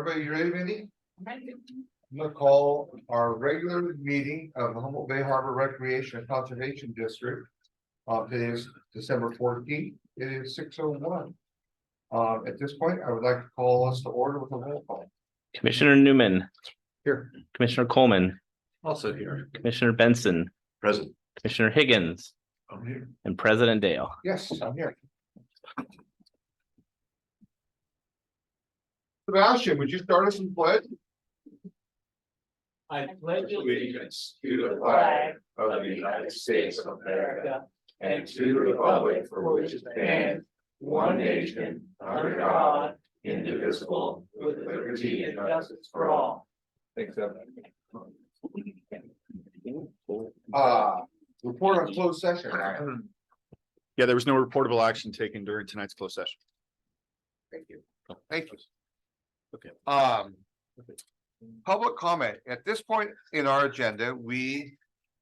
Everybody, you ready, Mindy? I'm gonna call our regular meeting of the Humboldt Bay Harbor Recreation and Conservation District. Today is December 14th. It is 6:01. At this point, I would like to call us to order with a roll call. Commissioner Newman. Here. Commissioner Coleman. Also here. Commissioner Benson. Present. Commissioner Higgins. I'm here. And President Dale. Yes, I'm here. Sebastian, would you start us in pledge? I pledge allegiance to the flag of the United States of America and to the republic for which it stands, one nation, under God, indivisible, with liberty and justice for all. Thanks, report on closed session. Yeah, there was no reportable action taken during tonight's closed session. Thank you. Thank you. Okay. Public comment. At this point in our agenda, we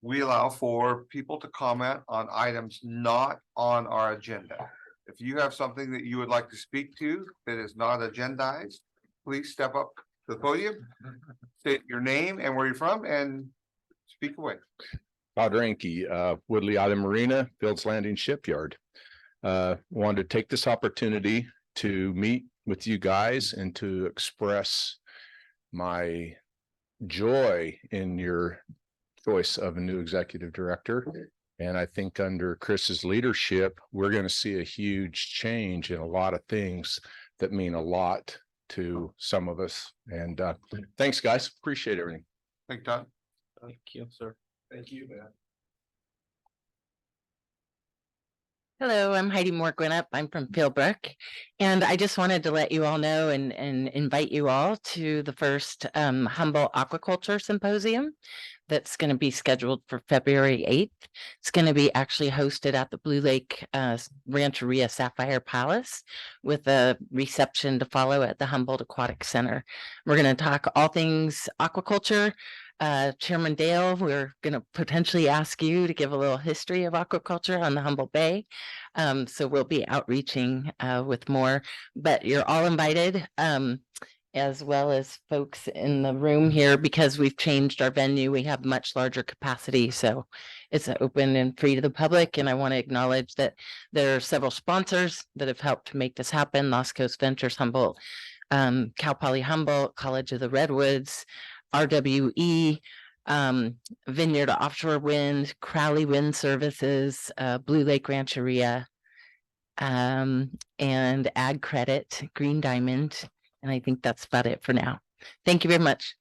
allow for people to comment on items not on our agenda. If you have something that you would like to speak to that is not agendized, please step up to the podium, state your name and where you're from, and speak away. Todd Ranke, Woodley Island Marina, Fields Landing Shipyard. Wanted to take this opportunity to meet with you guys and to express my joy in your choice of a new executive director. And I think under Chris's leadership, we're going to see a huge change in a lot of things that mean a lot to some of us. And thanks, guys. Appreciate everything. Thank you, Todd. Thank you, sir. Thank you, man. Hello, I'm Heidi Moore-Gwinnett. I'm from Philbrook, and I just wanted to let you all know and invite you all to the first Humboldt Aquaculture Symposium that's going to be scheduled for February 8th. It's going to be actually hosted at the Blue Lake Rancheria Sapphire Palace with a reception to follow at the Humboldt Aquatic Center. We're going to talk all things aquaculture. Chairman Dale, we're going to potentially ask you to give a little history of aquaculture on the Humboldt Bay. So we'll be outreaching with more, but you're all invited, as well as folks in the room here, because we've changed our venue. We have much larger capacity, so it's open and free to the public. And I want to acknowledge that there are several sponsors that have helped to make this happen. Lost Coast Ventures Humboldt, Cal Poly Humboldt, College of the Redwoods, RWE, Vineyard Offshore Wind, Crowley Wind Services, Blue Lake Rancheria, and Ag Credit, Green Diamond. And I think that's about it for now. Thank you very much.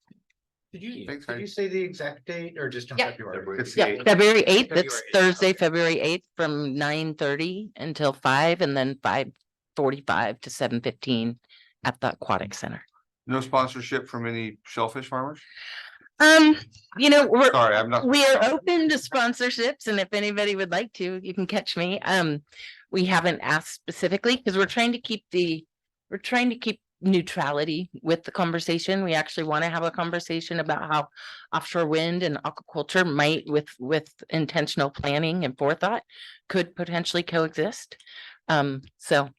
Did you, Thanks, did Heidi. you say the exact date or just in Yeah. February? It's Yeah, February 8th. That's February 8th, Thursday, okay. February 8th from 9:30 until 5, and then 5:45 to 7:15 at the Aquatic Center. No sponsorship from any shellfish farmers? You know, Sorry, I'm not. we are open to sponsorships, and if anybody would like to, you can catch me. We haven't asked specifically because we're trying to keep neutrality with the conversation. We actually want to have a conversation about how offshore wind and aquaculture might, with intentional planning and forethought, could potentially coexist. So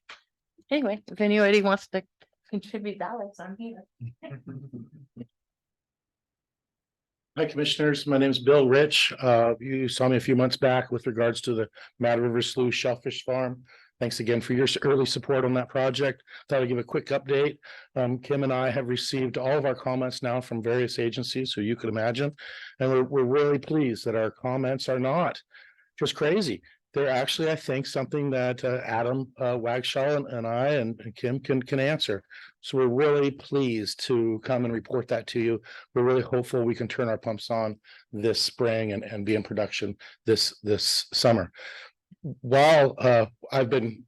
anyway, if anybody wants to contribute dollars, I'm here. Hi, Commissioners. My name is Bill Rich. You saw me a few months back with regards to the Mad River Slough Shellfish Farm. Thanks again for your early support on that project. Thought I'd give a quick update. Kim and I have received all of our comments now from various agencies, so you could imagine. And we're really pleased that our comments are not just crazy. They're actually, I think, something that Adam Wagshaw and I and Kim can answer. So we're really pleased to come and report that to you. We're really hopeful we can turn our pumps on this spring and be in production this summer. While I've been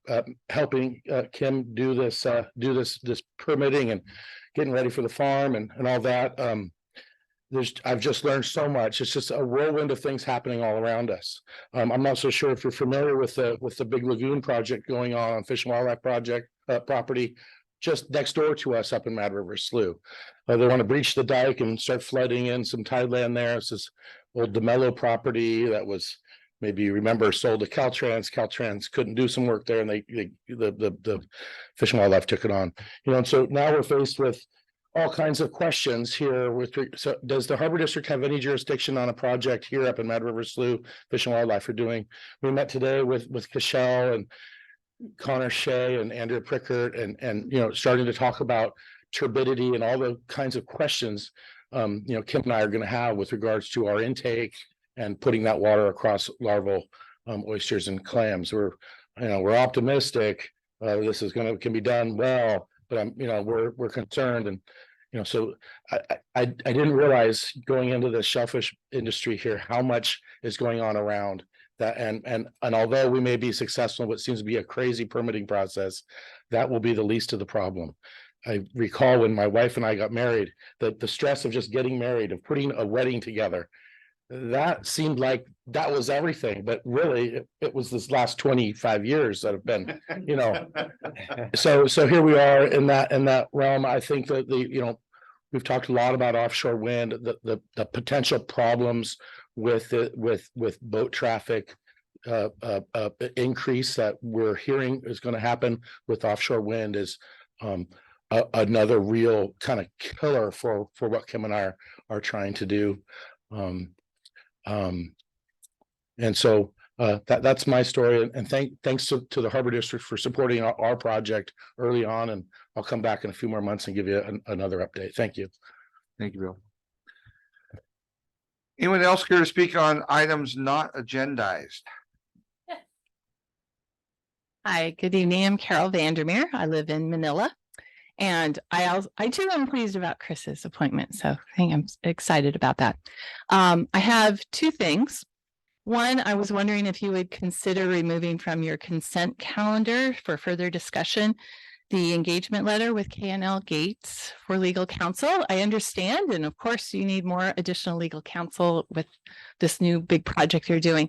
helping Kim do this permitting and getting ready for the farm and all that, I've just learned so much. It's just a whirlwind of things happening all around us. I'm not so sure if you're familiar with the big lagoon project going on Fish and Wildlife Project property just next door to us up in Mad River Slough. They want to breach the dike and start flooding in some tideland there. It's this old DeMello property that was, maybe you remember, sold to Caltrans. Caltrans couldn't do some work there, and the Fish and Wildlife took it on. And so now we're faced with all kinds of questions here so does the Harbor District have any jurisdiction on a project here up in Mad River Slough Fish and Wildlife are doing? We met today with Cashel and Connor Shea and Andrea Prickert and starting to talk about turbidity and all the kinds of questions Kim and I are going to have with regards to our intake and putting that water across larval oysters and clams. We're optimistic this is can be done well, but we're concerned and so I didn't realize going into the shellfish industry here how much is going on around that and although we may be successful in what seems to be a crazy permitting process, that will be the least of the problem. I recall when my wife and I got married, that the stress of just getting married, of putting a wedding together, that seemed like that was everything, but really it was this last 25 years that have been, so here we are in that realm. I think that we've talked a lot about offshore wind, the potential problems with boat traffic increase that we're hearing is going to happen with offshore wind is another real kind of killer for what Kim and I are trying to do. And so that's my story. And thanks to the Harbor District for supporting our project early on. And I'll come back in a few more months and give you another update. Thank you. Thank you, Bill. Anyone else care to speak on items not agendized? Hi, good evening. I'm Carol Vandermeer. I live in Manila. And I too am pleased about Chris's appointment. So I think I'm excited about that. I have two things. One, I was wondering if you would consider removing from your consent calendar for further discussion the engagement letter with K&L Gates for legal counsel. I understand, and of course you need more additional legal counsel with this new big project you're doing,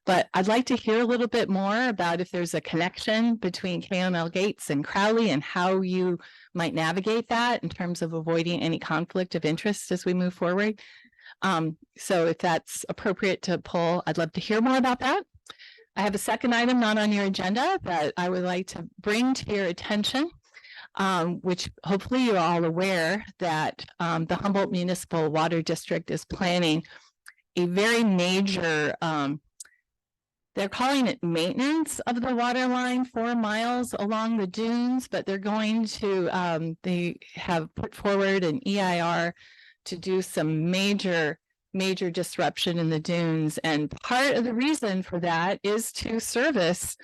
but I'd like to hear a little bit more about if there's a connection between K&L Gates and Crowley and how you might navigate that in terms of avoiding any conflict of interest as we move forward. So if that's appropriate to pull, I'd love to hear more about that. I have a second item not on your agenda that I would like to bring to your attention, which hopefully you're all aware that the Humboldt Municipal Water District is planning a very major, they're calling it maintenance of the water line 4 miles along the dunes, but they're going to, they have put forward an EIR to do some major disruption in the dunes. And part of the reason for that is to service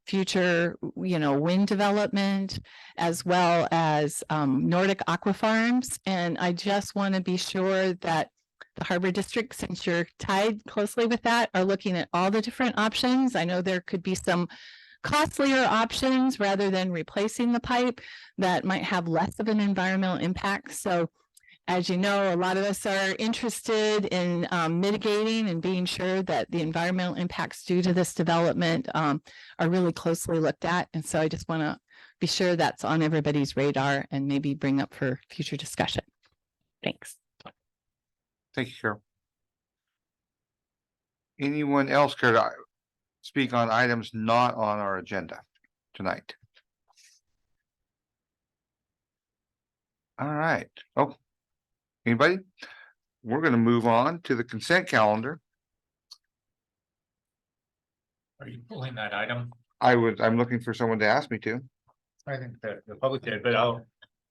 future, wind development, as well as Nordic aqua farms. And I just want to be sure that the Harbor District, since you're tied closely with that, are looking at all the different options. I know there could be some costlier options rather than replacing the pipe that might have less of an environmental impact. So as you know, a lot of us are interested in mitigating and being sure that the environmental impacts due to this development are really closely looked at. And so I just want to be sure that's on everybody's radar and maybe bring up for future discussion. Thanks. Thank you, Carol. Anyone else care to speak on items not on our agenda tonight? All right. Oh. Anybody? We're going to move on to the consent calendar. Are you pulling that item? I'm looking for someone to ask me to. I think that the public did, but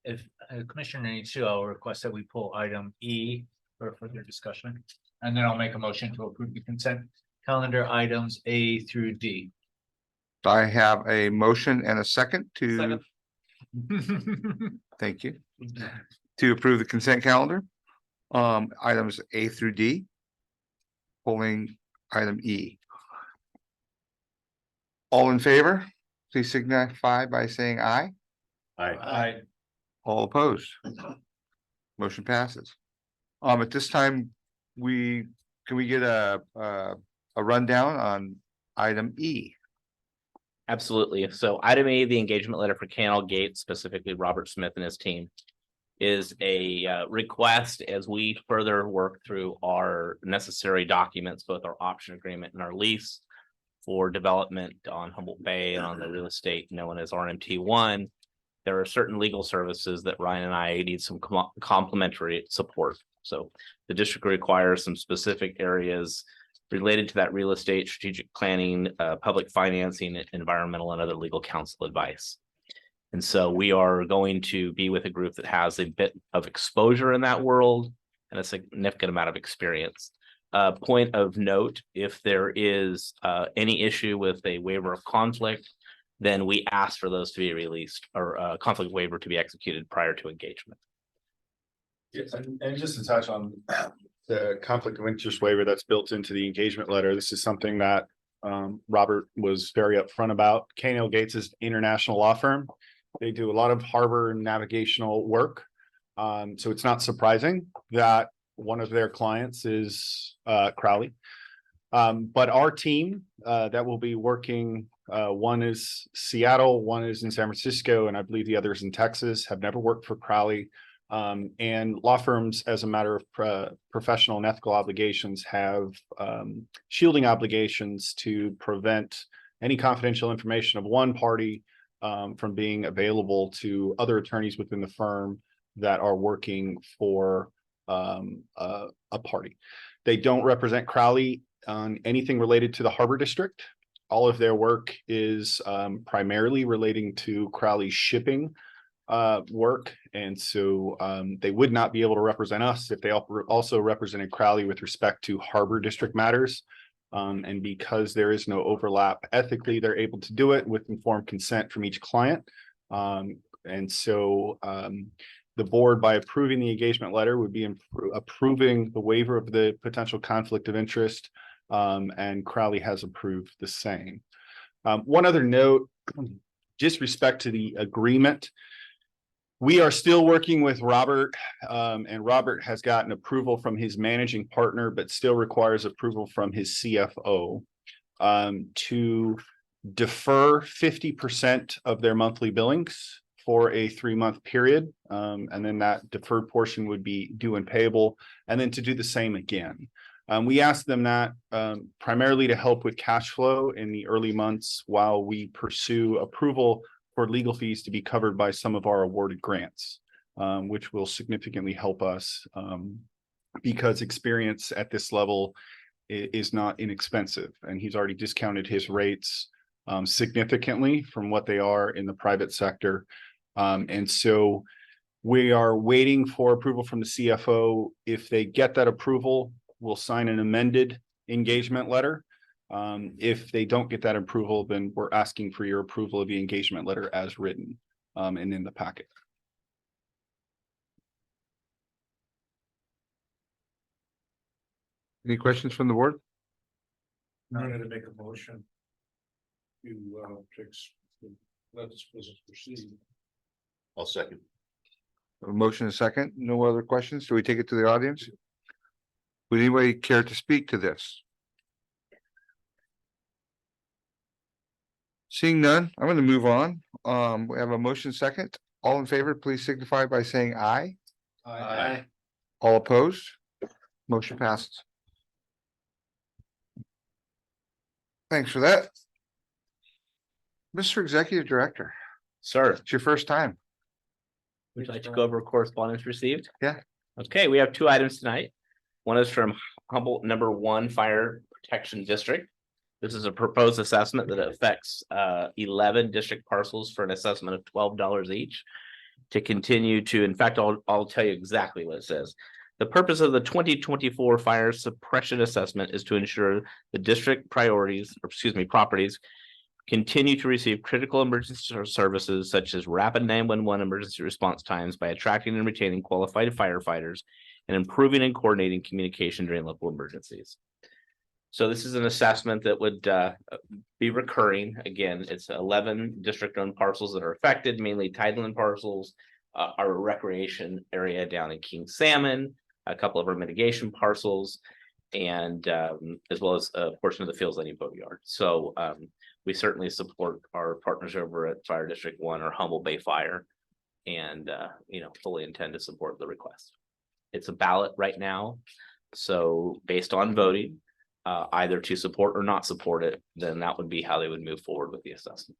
if a commissioner needs to, I'll request that we pull item E for further discussion. And then I'll make a motion to approve the consent calendar items A through D. I have a motion and a second to. Thank you. To approve the consent calendar. Items A through D. Pulling item E. All in favor, please signify by saying aye. Aye. All opposed. Motion passes. At this time, can we get a rundown on item E? Absolutely. So item A, the engagement letter for K&L Gates, specifically Robert Smith and his team, is a request as we further work through our necessary documents, both our option agreement and our lease for development on Humboldt Bay and on the real estate known as RMT1, there are certain legal services that Ryan and I need some complementary support. So the district requires some specific areas related to that real estate, strategic planning, public financing, environmental and other legal counsel advice. And so we are going to be with a group that has a bit of exposure in that world and a significant amount of experience. Point of note, if there is any issue with a waiver of conflict, then we ask for those to be released or conflict waiver to be executed prior to engagement. Yes, and just to touch on the conflict of interest waiver that's built into the engagement letter, this is something that Robert was very upfront about. K&L Gates is an international law firm. They do a lot of harbor and navigational work. So it's not surprising that one of their clients is Crowley. But our team that will be working, one is Seattle, one is in San Francisco, and I believe the other is in Texas, have never worked for Crowley. And law firms, as a matter of professional and ethical obligations, have shielding obligations to prevent any confidential information of one party from being available to other attorneys within the firm that are working for a party. They don't represent Crowley on anything related to the Harbor District. All of their work is primarily relating to Crowley shipping work, and so they would not be able to represent us if they also represented Crowley with respect to Harbor District matters. And because there is no overlap ethically, they're able to do it with informed consent from each client. And so the board, by approving the engagement letter, would be approving the waiver of the potential conflict of interest, and Crowley has approved the same. One other note, just respect to the agreement. We are still working with Robert, and Robert has gotten approval from his managing partner, but still requires approval from his CFO to defer 50% of their monthly billings for a 3-month period. And then that deferred portion would be due and payable, and then to do the same again. We asked them that primarily to help with cash flow in the early months while we pursue approval for legal fees to be covered by some of our awarded grants, which will significantly help us because experience at this level is not inexpensive. And he's already discounted his rates significantly from what they are in the private sector. And so we are waiting for approval from the CFO. If they get that approval, we'll sign an amended engagement letter. If they don't get that approval, then we're asking for your approval of the engagement letter as written and in the packet. Any questions from the board? I'm going to make a motion to let this business proceed. I'll second. A motion and a second. No other questions? Do we take it to the audience? Would anybody care to speak to this? Seeing none, I'm going to move on. We have a motion second. All in favor, please signify by saying aye. Aye. All opposed? Motion passes. Thanks for that. Mr. Executive Director, Sir, it's your first time. would you like to go over correspondence received? Yeah. Okay, we have 2 items tonight. One is from Humboldt #1 Fire Protection District. This is a proposed assessment that affects 11 district parcels for an assessment of $12 each to continue to, in fact, I'll tell you exactly what it says. The purpose of the 2024 fire suppression assessment is to ensure the district properties continue to receive critical emergency services such as rapid 911 emergency response times by attracting and retaining qualified firefighters and improving and coordinating communication during local emergencies. So this is an assessment that would be recurring. Again, it's 11 district-owned parcels that are affected, mainly tideland parcels, our recreation area down in King Salmon, a couple of our mitigation parcels, and as well as a portion of the Fields Landing Boatyard. So we certainly support our partners over at Fire District 1 or Humboldt Bay Fire, and fully intend to support the request. It's a ballot right now, so based on voting, either to support or not support it, then that would be how they would move forward with the assessment.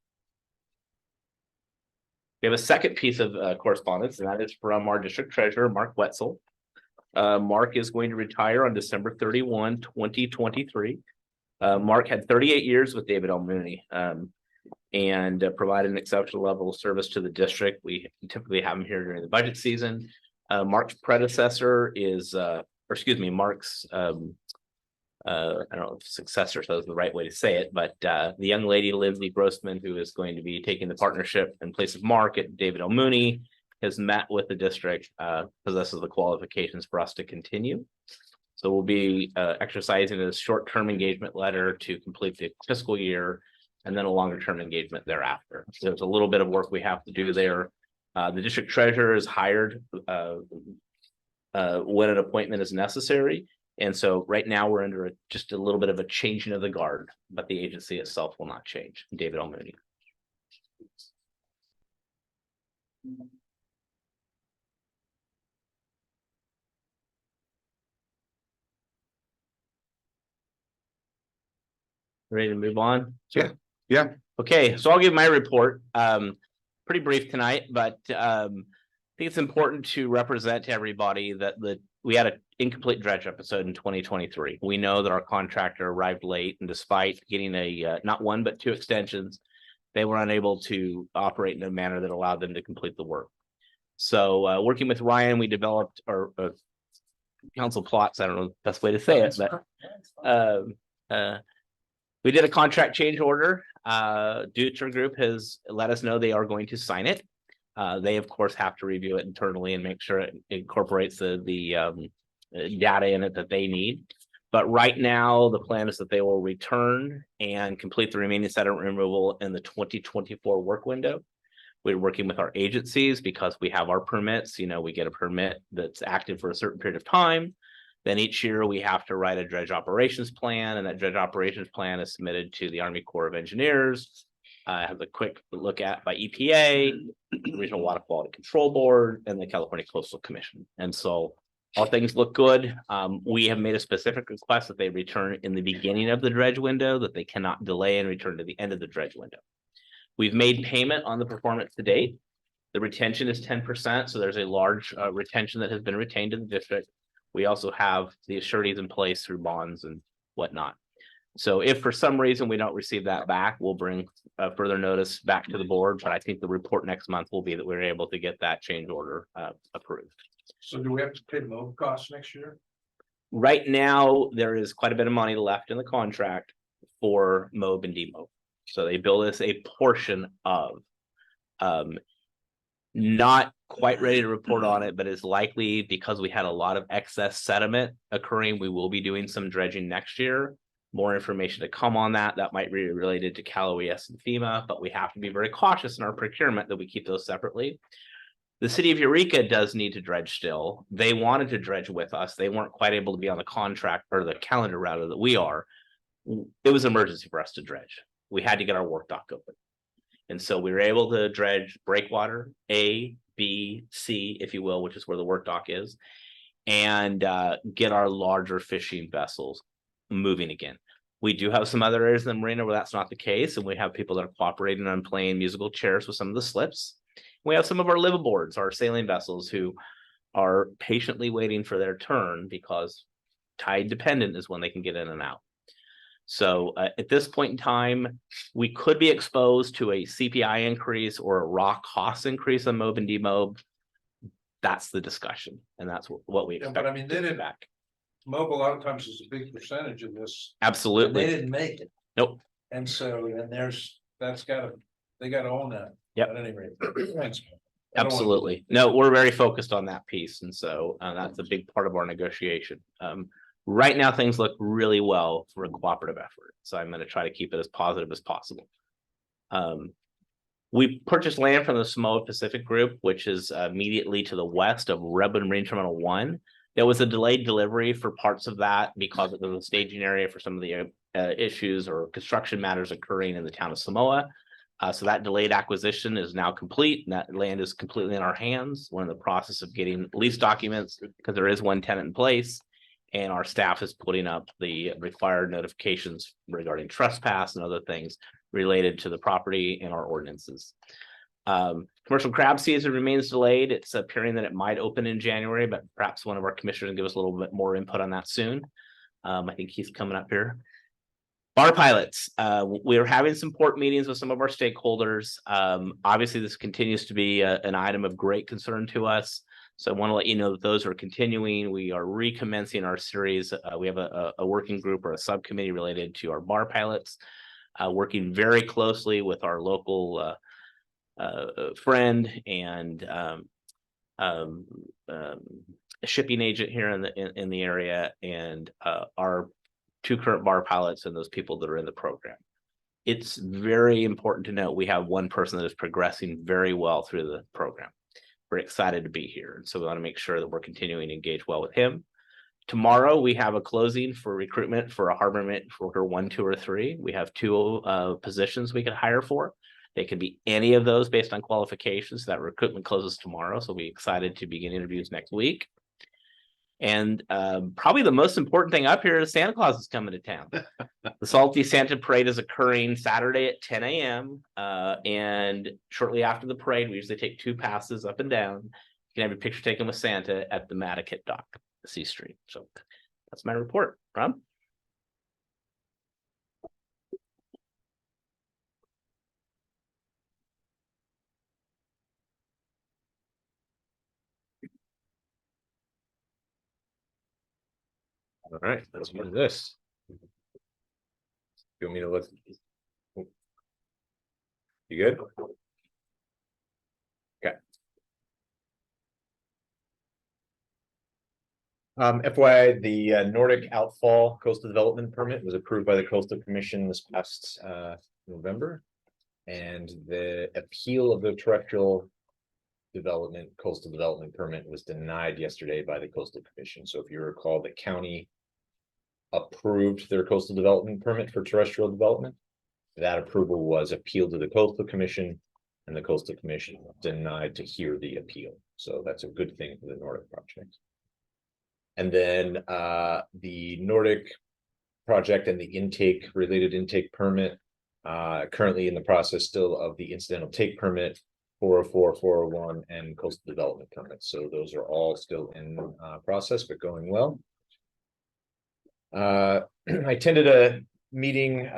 We have a second piece of correspondence, and that is from our district treasurer, Mark Wetzel. Mark is going to retire on December 31, 2023. Mark had 38 years with David L. Mooney and provided an exceptional level of service to the district. We typically have him here during the budget season. Mark's predecessor is, Mark's I don't know if successor is the right way to say it, but the young lady, Lindsay Grossman, who is going to be taking the partnership in place of Mark at David L. Mooney, has met with the district, possesses the qualifications for us to continue. So we'll be exercising a short-term engagement letter to complete the fiscal year, and then a longer-term engagement thereafter. So there's a little bit of work we have to do there. The district treasurer is hired when an appointment is necessary. And so right now we're under just a little bit of a changing of the guard, but the agency itself will not change. David L. Mooney. Ready to move on? Yeah. Yeah. Okay, so I'll give my report. Pretty brief tonight, but I think it's important to represent to everybody that we had an incomplete dredge episode in 2023. We know that our contractor arrived late, and despite getting not one but two extensions, they were unable to operate in a manner that allowed them to complete the work. So working with Ryan, we developed our council plots. I don't know the best way to say it, but we did a contract change order. Deuter Group has let us know they are going to sign it. They, of course, have to review it internally and make sure it incorporates the data in it that they need. But right now, the plan is that they will return and complete the remaining sediment removal in the 2024 work window. We're working with our agencies because we have our permits. You know, we get a permit that's active for a certain period of time. Then each year we have to write a dredge operations plan, and that dredge operations plan is submitted to the Army Corps of Engineers. Has a quick look at by EPA, Regional Water Quality Control Board, and the California Coastal Commission. And so all things look good. We have made a specific request that they return in the beginning of the dredge window, that they cannot delay and return to the end of the dredge window. We've made payment on the performance to date. The retention is 10%, so there's a large retention that has been retained in the district. We also have the sureties in place through bonds and whatnot. So if for some reason we don't receive that back, we'll bring further notice back to the board. But I think the report next month will be that we're able to get that change order approved. So do we have to pay the mow costs next year? Right now, there is quite a bit of money left in the contract for MOB and DMOB. So they bill us a portion of, not quite ready to report on it, but it's likely because we had a lot of excess sediment occurring. We will be doing some dredging next year. More information to come on that. That might be related to Cal OES and FEMA, but we have to be very cautious in our procurement that we keep those separately. The city of Eureka does need to dredge still. They wanted to dredge with us. They weren't quite able to be on the contract or the calendar rather that we are. It was an emergency for us to dredge. We had to get our work dock open. And so we were able to dredge breakwater A, B, C, if you will, which is where the work dock is, and get our larger fishing vessels moving again. We do have some other areas in the marina where that's not the case, and we have people that are cooperating on playing musical chairs with some of the slips. We have some of our liveaboards, our sailing vessels, who are patiently waiting for their turn because tide dependent is when they can get in and out. So at this point in time, we could be exposed to a CPI increase or a raw cost increase on MOB and DMOB. That's the discussion, and that's what we expect. But I mean, they didn't back. MOB a lot of times is a big percentage of this. Absolutely. They didn't make it. Nope. And so, and they gotta own that. Yep. At any rate. Thanks. Absolutely. No, we're very focused on that piece. And so that's a big part of our negotiation. Right now, things look really well for a cooperative effort. So I'm going to try to keep it as positive as possible. We purchased land from the Samoa Pacific Group, which is immediately to the west of Redwood Marine Terminal 1. There was a delayed delivery for parts of that because it was a staging area for some of the issues or construction matters occurring in the town of Samoa. So that delayed acquisition is now complete, and that land is completely in our hands. We're in the process of getting lease documents because there is one tenant in place, and our staff is putting up the required notifications regarding trespass and other things related to the property and our ordinances. Commercial crab season remains delayed. It's appearing that it might open in January, but perhaps one of our commissioners will give us a little bit more input on that soon. I think he's coming up here. Bar pilots, we are having some port meetings with some of our stakeholders. Obviously, this continues to be an item of great concern to us. So I want to let you know that those are continuing. We are recommencing our series. We have a working group or a subcommittee related to our bar pilots, working very closely with our local friend and shipping agent here in the area, and our 2 current bar pilots and those people that are in the program. It's very important to note we have one person that is progressing very well through the program. We're excited to be here, and so we want to make sure that we're continuing to engage well with him. Tomorrow we have a closing for recruitment for a harbor worker 1, 2, or 3. We have 2 positions we could hire for. They could be any of those based on qualifications. That recruitment closes tomorrow, so we'll be excited to begin interviews next week. And probably the most important thing up here is Santa Claus is coming to town. The Salty Santa Parade is occurring Saturday at 10 a.m. And shortly after the parade, we usually take 2 passes up and down. You can have your picture taken with Santa at the Mattocket dock, the C Street. So that's my report. Rob? All right, let's do this. You want me to look? You good? Okay. FYI, the Nordic Outfall Coastal Development Permit was approved by the Coastal Commission this past November. And the appeal of the terrestrial coastal development permit was denied yesterday by the Coastal Commission. So if you recall, the county approved their coastal development permit for terrestrial development. That approval was appealed to the Coastal Commission, and the Coastal Commission denied to hear the appeal. So that's a good thing for the Nordic project. And then the Nordic project and the related intake permit, currently in the process still of the incidental take permit, 404, 401, and coastal development permits. So those are all still in process, but going well. I attended a meeting.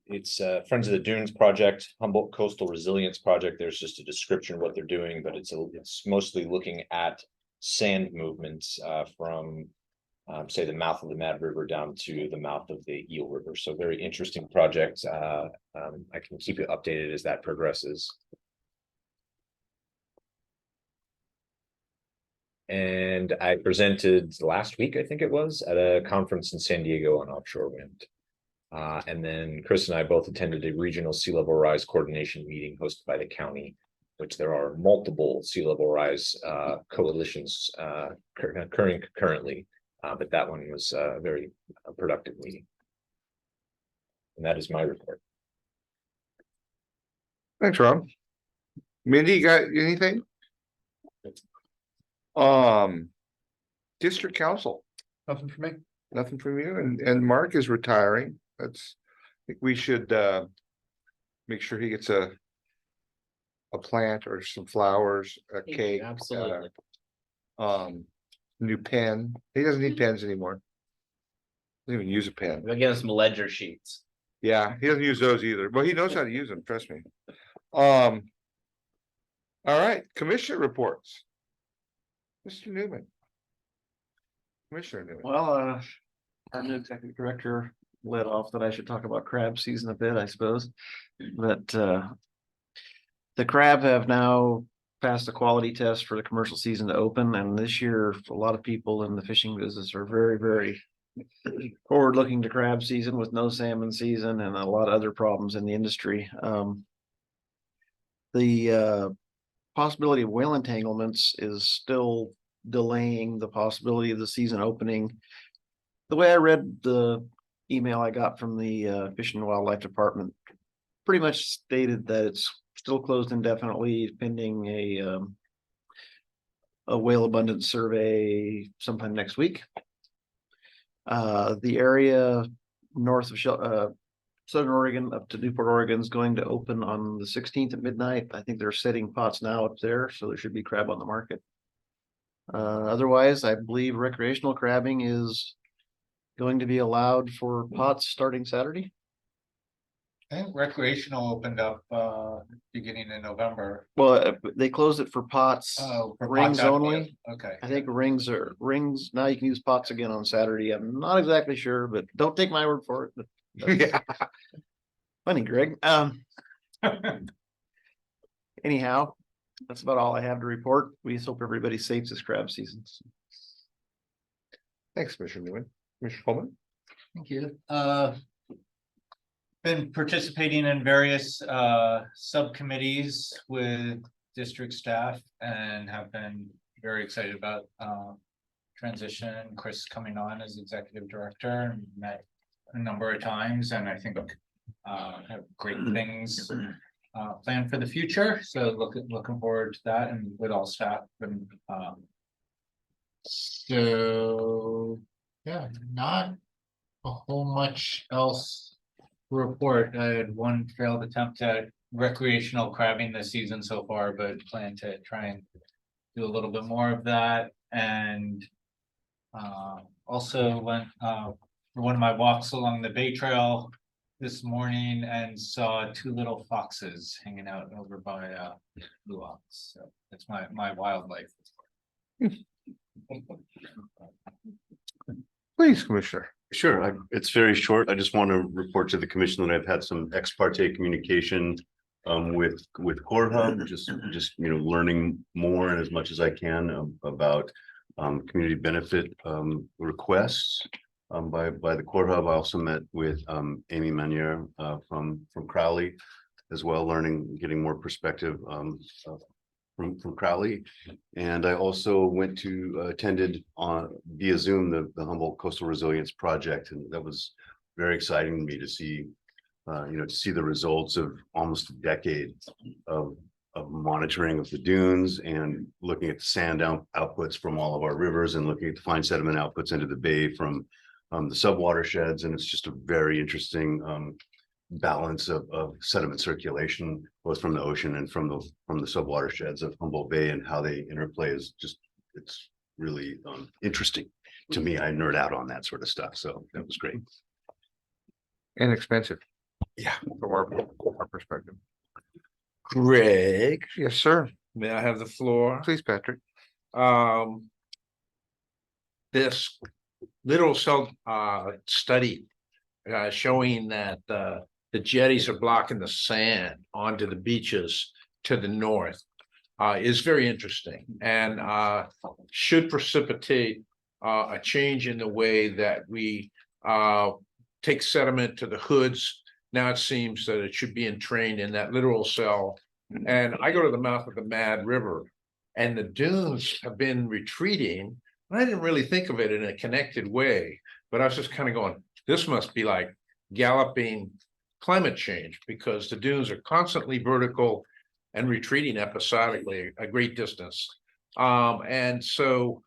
It's Friends of the Dunes project, Humboldt Coastal Resilience Project. There's just a description of what they're doing, but it's mostly looking at sand movements from say the mouth of the Mad River down to the mouth of the Eel River. So very interesting project. I can keep you updated as that progresses. And I presented last week, I think it was, at a conference in San Diego on offshore wind. And then Chris and I both attended a regional sea level rise coordination meeting hosted by the county, which there are multiple sea level rise coalitions occurring concurrently. But that one was a very productive meeting. And that is my report. Thanks, Rob. Mindy, you got anything? District Council. Nothing for me. Nothing from you, and Mark is retiring. I think we should make sure he gets a plant or some flowers, a cake. Absolutely. New pen. He doesn't need pens anymore. Doesn't even use a pen. We'll get him some ledger sheets. Yeah, he doesn't use those either. Well, he knows how to use them, trust me. All right, commissioner reports. Mr. Newman. Commissioner Newman. Well, our new executive director led off that I should talk about crab season a bit, I suppose. But the crab have now passed a quality test for the commercial season to open, and this year a lot of people in the fishing business are very, very forward looking to crab season with no salmon season and a lot of other problems in the industry. The possibility of whale entanglements is still delaying the possibility of the season opening. The way I read the email I got from the Fish and Wildlife Department pretty much stated that it's still closed indefinitely pending a whale abundance survey sometime next week. The area north of Southern Oregon up to Newport, Oregon is going to open on the 16th at midnight. I think they're setting pots now up there, so there should be crab on the market. Otherwise, I believe recreational crabbing is going to be allowed for pots starting Saturday. I think recreational opened up beginning in November. Well, they closed it for pots, Oh, for rings pots only. Okay. I think rings. Now you can use pots again on Saturday. I'm not exactly sure, but don't take my word for it. But Yeah. funny, Greg. Anyhow, that's about all I have to report. We just hope everybody's safe this crab season. Thanks, Commissioner Newman. Commissioner Coleman? Thank you. Been participating in various subcommittees with district staff and have been very excited about transition. Chris coming on as executive director and met a number of times, and I think have great things planned for the future. So looking forward to that, and with all staff. And so yeah, not a whole much else to report. I had one failed attempt at recreational crabbing this season so far, but plan to try and do a little bit more of that. And also went for one of my walks along the Bay Trail this morning and saw two little foxes hanging out over by Blue Ox. So that's my wildlife. Please, Commissioner. Sure, it's very short. I just want to report to the commission that I've had some ex parte communication with Core Hub, just learning more and as much as I can about community benefit requests by the Core Hub. I also met with Amy Manier from Crowley as well, getting more perspective from Crowley. And I also attended on via Zoom the Humboldt Coastal Resilience Project, and that was very exciting to me to see the results of almost a decade of monitoring of the dunes and looking at the sand outputs from all of our rivers and looking at the fine sediment outputs into the bay from the subwatersheds. And it's just a very interesting balance of sediment circulation, both from the ocean and from the subwatersheds of Humboldt Bay, and how they interplay is it's really interesting to me. I nerd out on that sort of stuff, so that was great. Inexpensive. Yeah, from our perspective. Greg, yes, sir. May I have the floor? Please, Patrick. This little study showing that the jetties are blocking the sand onto the beaches to the north is very interesting, and should precipitate a change in the way that we take sediment to the hoods. Now it seems that it should be entrained in that littoral cell. And I go to the mouth of the Mad River, and the dunes have been retreating. I didn't really think of it in a connected way, but I was just kind of going, this must be like galloping climate change, because the dunes are constantly vertical and retreating episodically a great distance. And so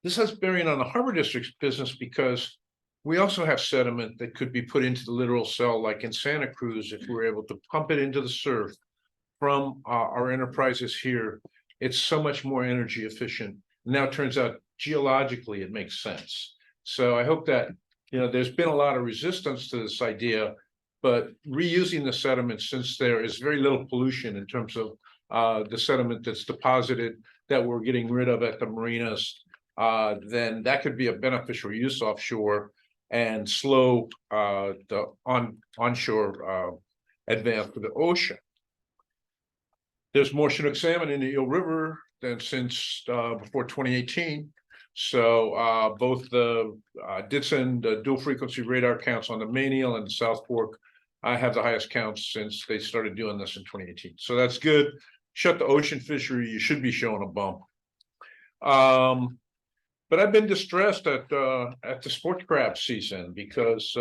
this has bearing on the Harbor District's business, because we also have sediment that could be put into the littoral cell, like in Santa Cruz. If we were able to pump it into the surf from our enterprises here, it's so much more energy efficient. Now it turns out geologically it makes sense. So I hope that, there's been a lot of resistance to this idea, but reusing the sediment, since there is very little pollution in terms of the sediment that's deposited that we're getting rid of at the marinas, then that could be a beneficial use offshore and slow the onshore advance to the ocean. There's more Chinook salmon in the Eel River than since before 2018. So both the Ditson, the dual frequency radar counts on the main eel and the South Fork, I have the highest counts since they started doing this in 2018. So that's good. Shut the ocean fishery, you should be showing a bump. But I've been distressed at the sport crab season, because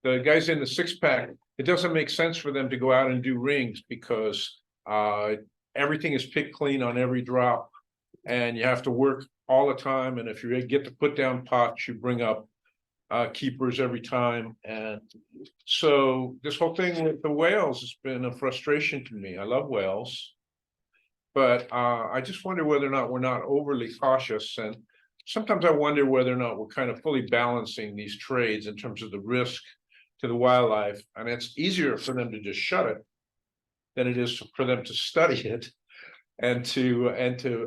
the guys in the 6-pack, it doesn't make sense for them to go out and do rings, because everything is picked clean on every drop, and you have to work all the time. And if you get to put down pots, you bring up keepers every time. And so this whole thing with the whales has been a frustration to me. I love whales. But I just wonder whether or not we're not overly cautious, and sometimes I wonder whether or not we're kind of fully balancing these trades in terms of the risk to the wildlife. And it's easier for them to just shut it than it is for them to study it and to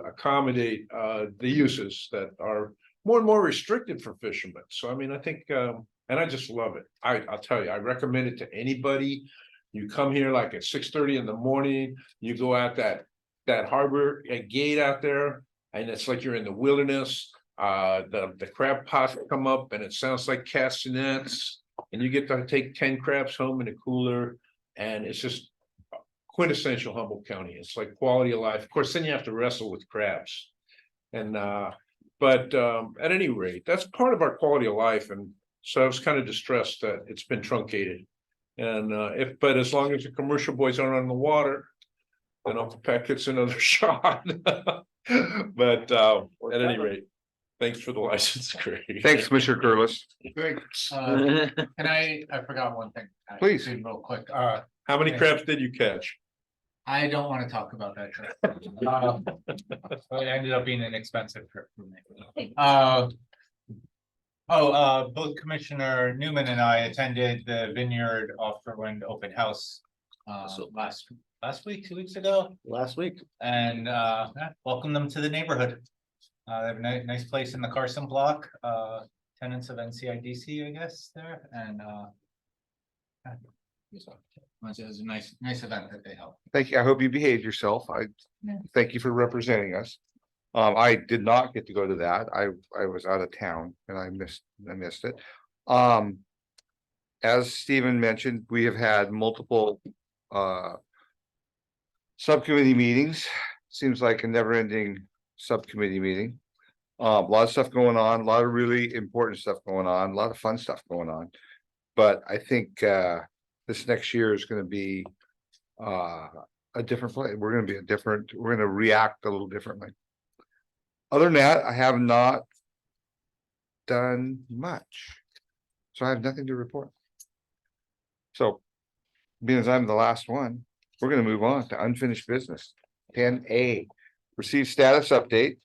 accommodate the uses that are more and more restricted for fishermen. So I mean, I think and I just love it. I'll tell you, I recommend it to anybody. You come here like at 6:30 in the morning, you go out that harbor gate out there, and it's like you're in the wilderness. The crab pots come up and it sounds like castanets, and you get to take 10 crabs home in a cooler, and it's just quintessential Humboldt County. It's like quality of life. Of course, then you have to wrestle with crabs. And but at any rate, that's part of our quality of life. And so I was kind of distressed that it's been truncated. And but as long as the commercial boys aren't on the water, then Uncle Pat gets another shot. But at any rate, thanks for the license, Craig. Thanks, Mr. Curlis. Can I forgot one thing. Please. Real quick, How many crabs did you catch? I don't want to talk about that trip. It ended up being an expensive trip for me. Both Commissioner Newman and I attended the Vineyard Offshore Wind Open House last week, 2 weeks ago, Last week. and welcome them to the neighborhood. They have a nice place in the Carson block, tenants of NCIDC, I guess, there, and it was a nice event that they held. Thank you. I hope you behaved yourself. Thank you for representing us. I did not get to go to that. I was out of town and I missed it. As Stephen mentioned, we have had multiple subcommittee meetings. Seems like a never-ending subcommittee meeting. A lot of stuff going on, a lot of really important stuff going on, a lot of fun stuff going on. But I think this next year is going to be a different play. We're going to react a little differently. Other than that, I have not done much. So I have nothing to report. So being as I'm the last one, we're going to move on to unfinished business. 10A, receive status update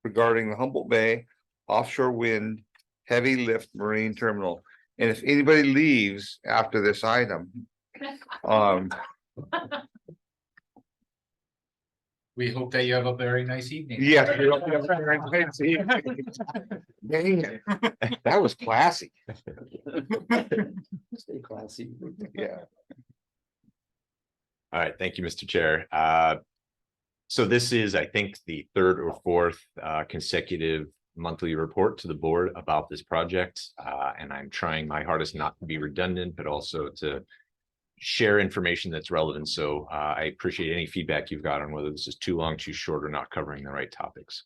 regarding the Humboldt Bay offshore wind heavy lift marine terminal. And if anybody leaves after this item, We hope that you have a very nice evening. yeah, dang it. That was classy. Stay classy. Yeah. All right, thank you, Mr. Chair. So this is, I think, the third or fourth consecutive monthly report to the board about this project. And I'm trying my hardest not to be redundant, but also to share information that's relevant. So I appreciate any feedback you've got on whether this is too long, too short, or not covering the right topics.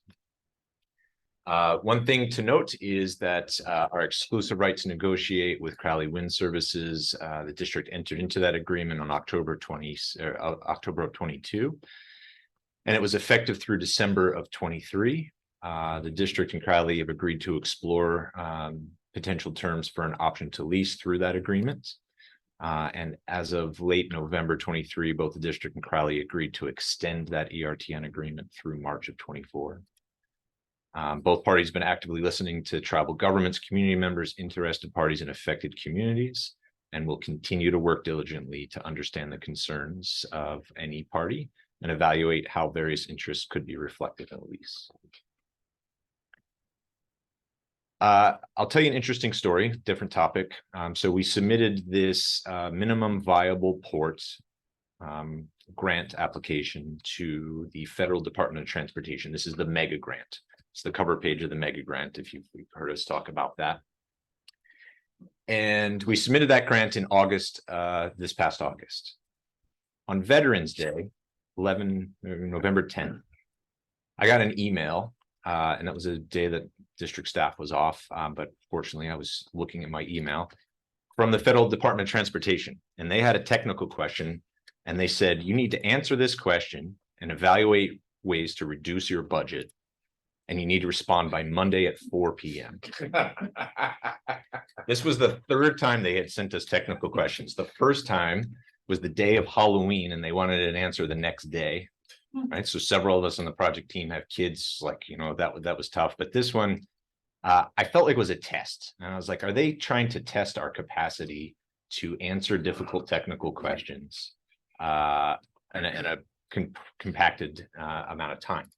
One thing to note is that our exclusive right to negotiate with Crowley Wind Services, the district entered into that agreement on October of 22, and it was effective through December of 23. The district and Crowley have agreed to explore potential terms for an option to lease through that agreement. And as of late November 23, both the district and Crowley agreed to extend that ERTN agreement through March of 24. Both parties have been actively listening to tribal governments, community members, interested parties, and affected communities, and will continue to work diligently to understand the concerns of any party and evaluate how various interests could be reflected in a lease. I'll tell you an interesting story, different topic. So we submitted this minimum viable port grant application to the Federal Department of Transportation. This is the mega grant. It's the cover page of the mega grant, if you've heard us talk about that. And we submitted that grant in August, this past August. On Veterans Day, November 10th, I got an email, and that was a day that district staff was off, but fortunately I was looking at my email from the Federal Department of Transportation, and they had a technical question, and they said, you need to answer this question and evaluate ways to reduce your budget And you need to respond by Monday at 4 p.m. This was the third time they had sent us technical questions. The first time was the day of Halloween and they wanted an answer the next day. Right. So several of us on the project team have kids, like, you know, that was tough. But this one, I felt like it was a test. And I was like, are they trying to test our capacity to answer difficult technical questions in a compacted amount of time?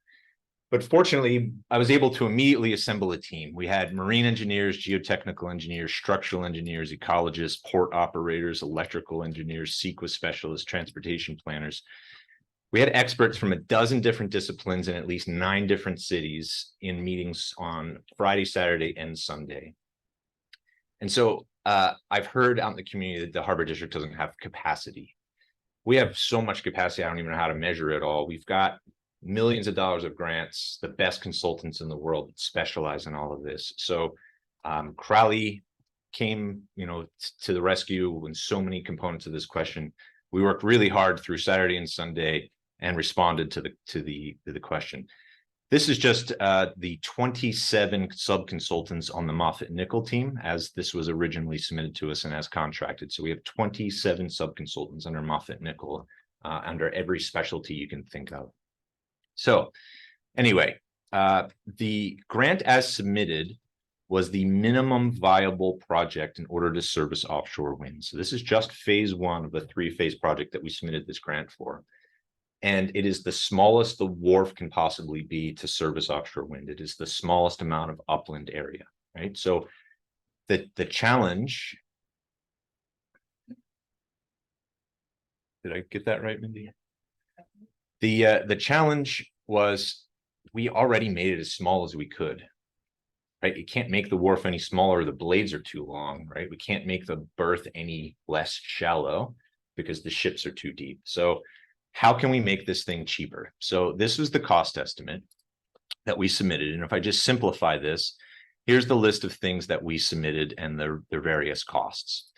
But fortunately, I was able to immediately assemble a team. We had marine engineers, geotechnical engineers, structural engineers, ecologists, port operators, electrical engineers, CEQA specialists, transportation planners. We had experts from a dozen different disciplines in at least 9 different cities in meetings on Friday, Saturday, and Sunday. And so I've heard out in the community that the Harbor District doesn't have capacity. We have so much capacity, I don't even know how to measure it all. We've got millions of dollars of grants, the best consultants in the world that specialize in all of this. So Crowley came, you know, to the rescue in so many components of this question. We worked really hard through Saturday and Sunday and responded to the question. This is just the 27 sub-consultants on the Moffitt Nickel team, as this was originally submitted to us and as contracted. So we have 27 sub-consultants under Moffitt Nickel, under every specialty you can think of. So anyway, the grant as submitted was the minimum viable project in order to service offshore wind. So this is just phase 1 of the 3-phase project that we submitted this grant for. And it is the smallest the wharf can possibly be to service offshore wind. It is the smallest amount of upland area, right? So the challenge, did I get that right, Mindy? The challenge was we already made it as small as we could, right? You can't make the wharf any smaller. The blades are too long, right? We can't make the berth any less shallow because the ships are too deep. So how can we make this thing cheaper? So this was the cost estimate that we submitted. And if I just simplify this, here's the list of things that we submitted and their various costs.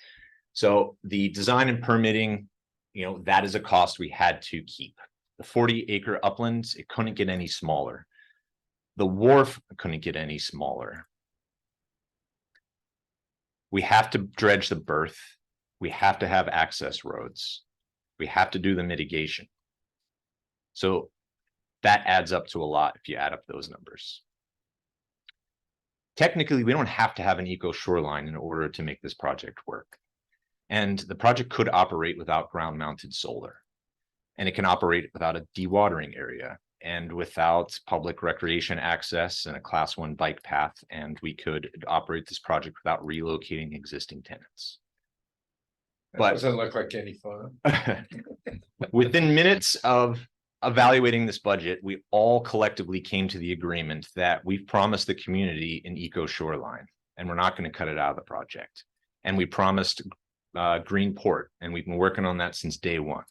So the design and permitting, you know, that is a cost we had to keep. The 40-acre uplands, it couldn't get any smaller. The wharf couldn't get any smaller. We have to dredge the berth. We have to have access roads. We have to do the mitigation. So that adds up to a lot if you add up those numbers. Technically, we don't have to have an eco shoreline in order to make this project work. And the project could operate without ground-mounted solar. And it can operate without a dewatering area and without public recreation access and a class 1 bike path. And we could operate this project without relocating existing tenants. But doesn't look like any fun. Within minutes of evaluating this budget, we all collectively came to the agreement that we've promised the community an eco shoreline, and we're not going to cut it out of the project. And we promised green port, and we've been working on that since day 1.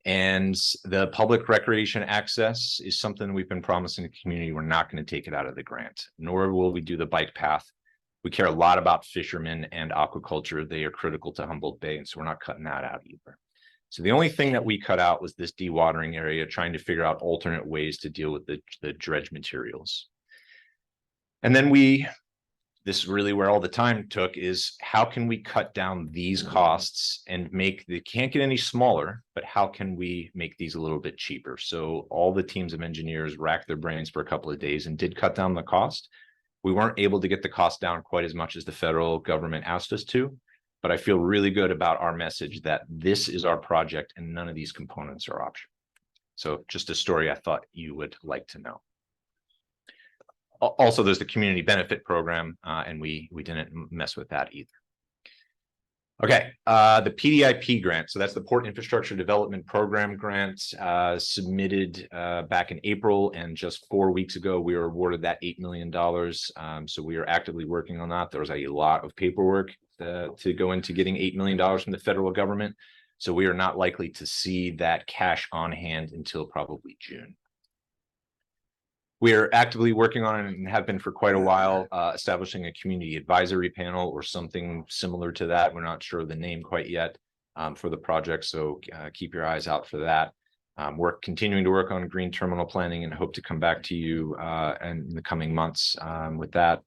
And the public recreation access is something we've been promising the community. We're not going to take it out of the grant, nor will we do the bike path. We care a lot about fishermen and aquaculture. They are critical to Humboldt Bay, and so we're not cutting that out either. So the only thing that we cut out was this dewatering area, trying to figure out alternate ways to deal with the dredge materials. And then this is really where all the time took, is how can we cut down these costs and make, they can't get any smaller, but how can we make these a little bit cheaper? So all the teams of engineers racked their brains for a couple of days and did cut down the cost. We weren't able to get the cost down quite as much as the federal government asked us to, but I feel really good about our message that this is our project and none of these components are optional. So just a story I thought you would like to know. Also, there's the community benefit program, and we didn't mess with that either. Okay, the PDIP grant. So that's the Port Infrastructure Development Program grant, submitted back in April, and just 4 weeks ago, we were awarded that $8 million. So we are actively working on that. There was a lot of paperwork to go into getting $8 million from the federal government. So we are not likely to see that cash on hand until probably June. We are actively working on it and have been for quite a while, establishing a community advisory panel or something similar to that. We're not sure of the name quite yet for the project, so keep your eyes out for that. We're continuing to work on green terminal planning and hope to come back to you and in the coming months with that.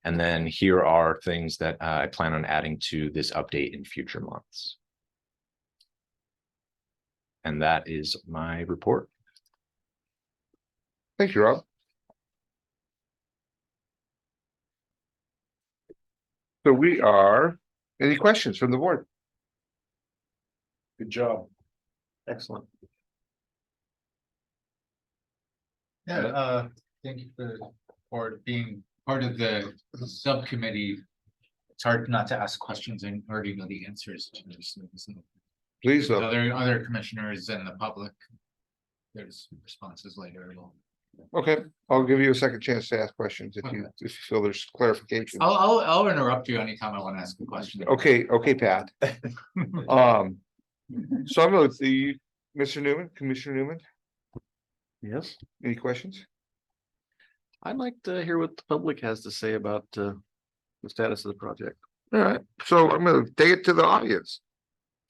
And then here are things that I plan on adding to this update in future months. And that is my report. Thank you, Rob. So any questions from the board? Good job. Excellent. Yeah, thank you for being part of the subcommittee. It's hard not to ask questions and already know the answers to this. Please, though. Other commissioners and the public. There's responses later. Okay, I'll give you a second chance to ask questions if you feel there's clarification. I'll interrupt you anytime I want to ask a question. Okay, Pat. So I'm going to see Mr. Newman, Commissioner Newman. Yes, Any questions? I'd like to hear what the public has to say about the status of the project. All right, so I'm going to take it to the audience.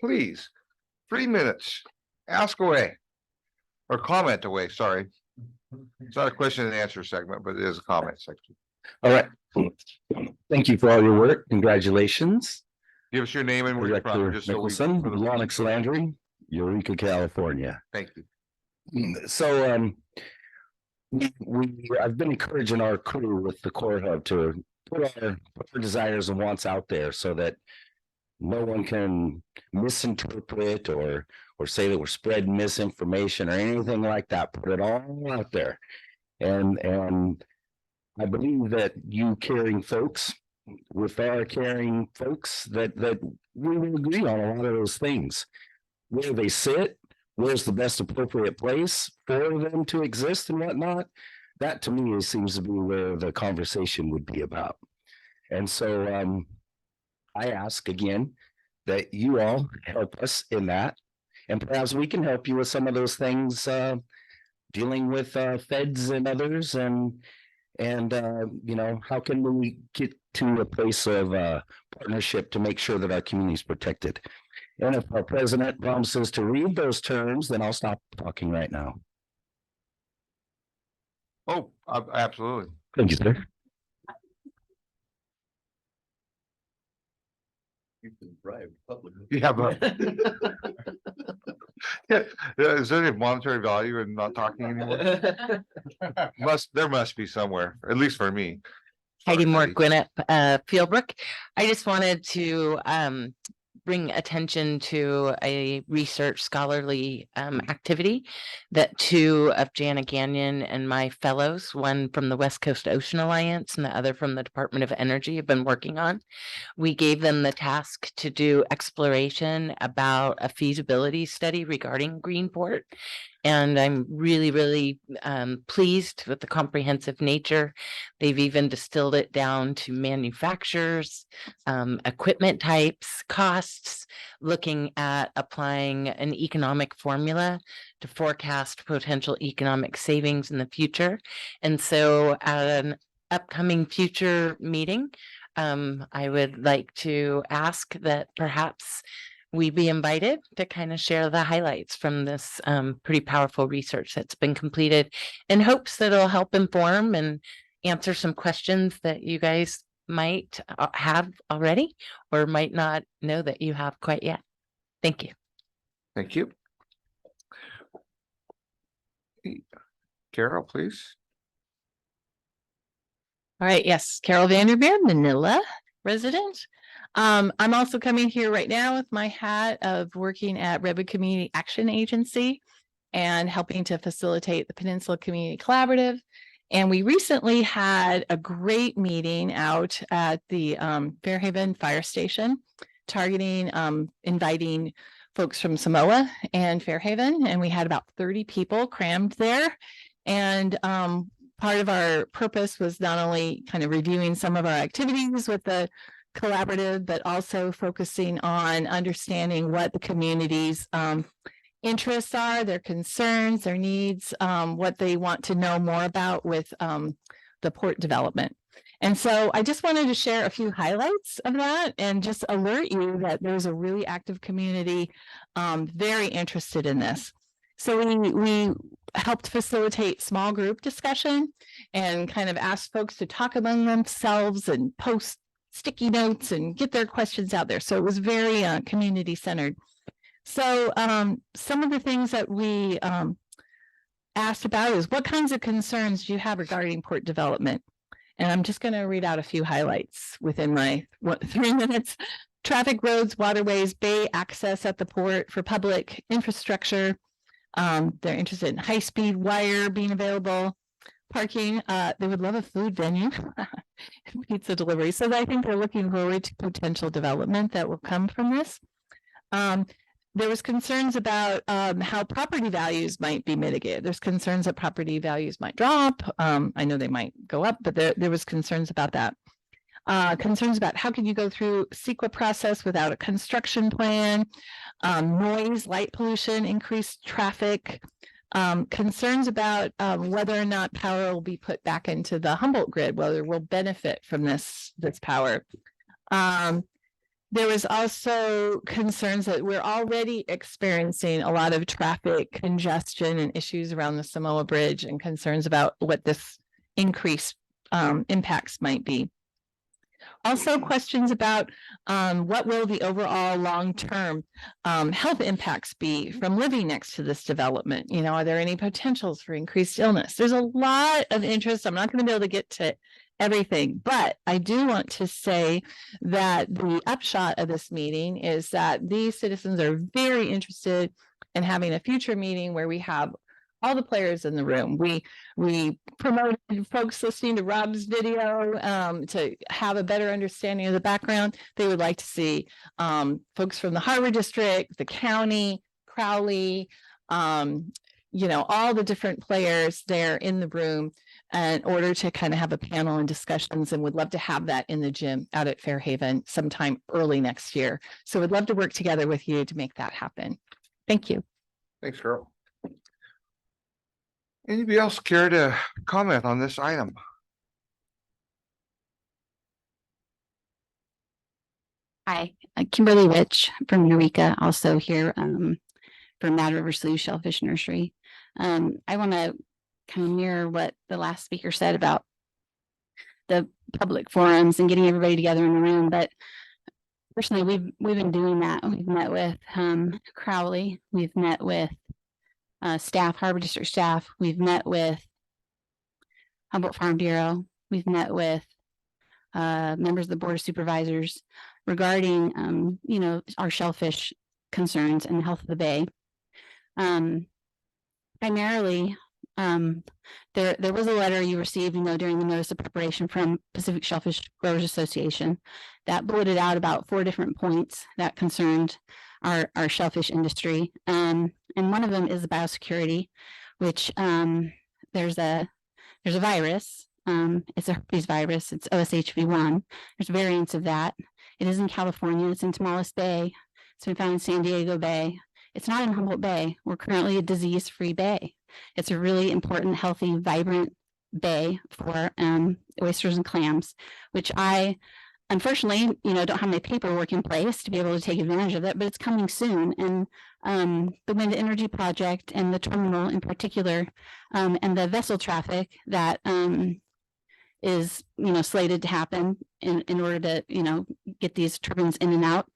Please, 3 minutes, ask away. Or comment away, sorry. It's not a question and answer segment, but it is a comment section. All right. Thank you for all your work. Congratulations. Give us your name and where you're from. Director Just so we- Nicholson, Lonix Landry, Eureka, California. Thank you. So I've been encouraging our crew with the Core Hub to put our desires and wants out there so that no one can misinterpret or say that we're spreading misinformation or anything like that. Put it all out there. And I believe that you caring folks with our caring folks that we will agree on a lot of those things. Where they sit, where's the best appropriate place for them to exist and whatnot. That to me seems to be where the conversation would be about. And so I ask again that you all help us in that. And perhaps we can help you with some of those things, dealing with feds and others, and how can we get to a place of partnership to make sure that our community is protected. And if our president promises to read those terms, then I'll stop talking right now. Oh, absolutely. Thank you, sir. You can bribe publicly. Yeah, but yeah, is there any monetary value in not talking anymore? There must be somewhere, at least for me. Heidi Moore Gwinnett, Fieldbrook. I just wanted to bring attention to a research scholarly activity that 2 of Jana Gagnon and my fellows, one from the West Coast Ocean Alliance and the other from the Department of Energy, have been working on. We gave them the task to do exploration about a feasibility study regarding Greenport. And I'm really, really pleased with the comprehensive nature. They've even distilled it down to manufacturers, equipment types, costs, looking at applying an economic formula to forecast potential economic savings in the future. And so at an upcoming future meeting, I would like to ask that perhaps we be invited to kind of share the highlights from this pretty powerful research that's been completed, in hopes that it'll help inform and answer some questions that you guys might have already or might not know that you have quite yet. Thank you. Thank you. Carol, please. All right, yes, Carol Vandermeer, Manila resident. I'm also coming here right now with my hat of working at Redwood Community Action Agency and helping to facilitate the Peninsula Community Collaborative. And we recently had a great meeting out at the Fairhaven Fire Station, targeting, inviting folks from Samoa and Fairhaven. And we had about 30 people crammed there. And part of our purpose was not only kind of reviewing some of our activities with the collaborative, but also focusing on understanding what the community's interests are, their concerns, their needs, what they want to know more about with the port development. And so I just wanted to share a few highlights of that and just alert you that there's a really active community very interested in this. So we helped facilitate small group discussion and kind of asked folks to talk among themselves and post sticky notes and get their questions out there. So it was very community centered. So some of the things that we asked about is what kinds of concerns do you have regarding port development? And I'm just going to read out a few highlights within my 3 minutes. Traffic, roads, waterways, bay access at the port for public infrastructure. They're interested in high-speed wire being available, parking. They would love a food venue, pizza delivery. So I think they're looking forward to potential development that will come from this. There was concerns about how property values might be mitigated. There's concerns that property values might drop. I know they might go up, but there was concerns about that. Concerns about how can you go through CEQA process without a construction plan, noise, light pollution, increased traffic, concerns about whether or not power will be put back into the Humboldt grid, whether we'll benefit from this power. There was also concerns that we're already experiencing a lot of traffic congestion and issues around the Samoa Bridge and concerns about what this increased impacts might be. Also questions about what will the overall long-term health impacts be from living next to this development? You know, are there any potentials for increased illness? There's a lot of interest. I'm not going to be able to get to everything, but I do want to say that the upshot of this meeting is that these citizens are very interested in having a future meeting where we have all the players in the room. We promoted folks listening to Rob's video to have a better understanding of the background. They would like to see folks from the Harbor District, the county, Crowley, you know, all the different players there in the room in order to kind of have a panel and discussions, and would love to have that in the gym out at Fairhaven sometime early next year. So we'd love to work together with you to make that happen. Thank you. Thanks, Carol. Anybody else care to comment on this item? Hi, Kimberly Rich from Eureka, also here for Mad River Slough Shellfish Nursery. I want to kind of mirror what the last speaker said about the public forums and getting everybody together in the room. But personally, we've been doing that. We've met with Crowley. We've met with staff, Harbor District staff. We've met with Humboldt Farm Bureau. We've met with members of the Board of Supervisors regarding, you know, our shellfish concerns and the health of the bay. Primarily, there was a letter you received, you know, during the notice of preparation from Pacific Shellfish Growers Association that bulleted out about 4 different points that concerned our shellfish industry. And one of them is the biosecurity, which there's a virus. It's a herpes virus. It's OSHV1. There's variants of that. It is in California. It's in Tamales Bay. It's been found in San Diego Bay. It's not in Humboldt Bay. We're currently a disease-free bay. It's a really important, healthy, vibrant bay for oysters and clams, which I, unfortunately, you know, don't have my paperwork in place to be able to take advantage of that, but it's coming soon. And the wind energy project and the terminal in particular, and the vessel traffic that is, you know, slated to happen in order to, you know, get these turbines in and out.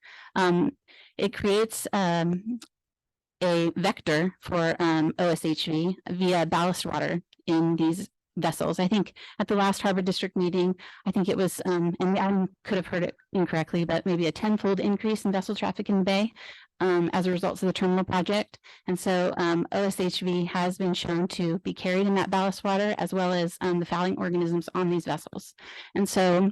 It creates a vector for OSHV via ballast water in these vessels. I think at the last Harbor District meeting, I think it was, and I could have heard it incorrectly, but maybe a 10-fold increase in vessel traffic in the bay as a result of the terminal project. And so OSHV has been shown to be carried in that ballast water, as well as the fouling organisms on these vessels. And so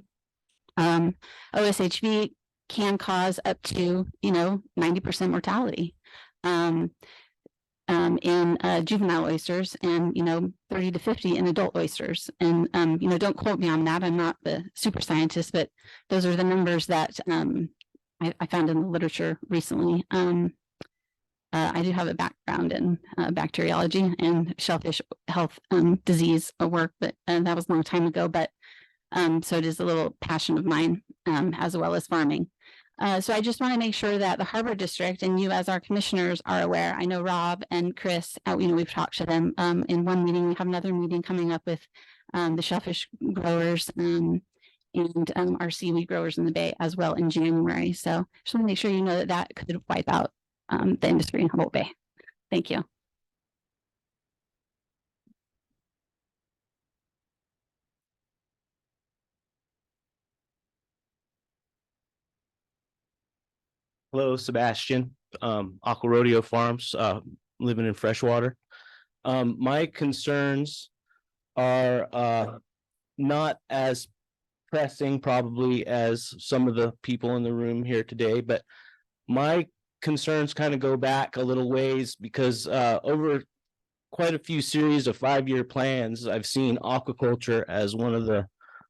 OSHV can cause up to, you know, 90% mortality in juvenile oysters, and, you know, 30 to 50 in adult oysters. And, you know, don't quote me on that. I'm not the super scientist, but those are the numbers that I found in the literature recently. I do have a background in bacteriology and shellfish health disease work, but that was a long time ago. But so it is a little passion of mine, as well as farming. So I just want to make sure that the Harbor District and you as our commissioners are aware. I know Rob and Chris, we've talked to them in one meeting. We have another meeting coming up with the shellfish growers and our seaweed growers in the bay as well in January. So just want to make sure you know that that could wipe out the industry in Humboldt Bay. Thank you. Hello, Sebastian, Aqua Rodeo Farms, living in freshwater. My concerns are not as pressing probably as some of the people in the room here today, but my concerns kind of go back a little ways because over quite a few series of 5-year plans, I've seen aquaculture as one of the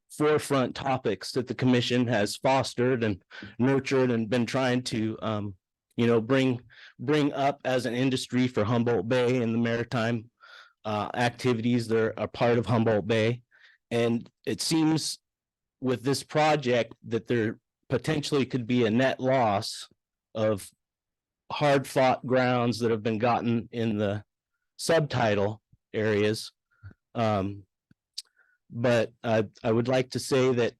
forefront topics that the commission has fostered and nurtured and been trying to bring up as an industry for Humboldt Bay and the maritime activities that are part of Humboldt Bay. And it seems with this project that there potentially could be a net loss of hard fought grounds that have been gotten in the subtitle areas. But I would like to say that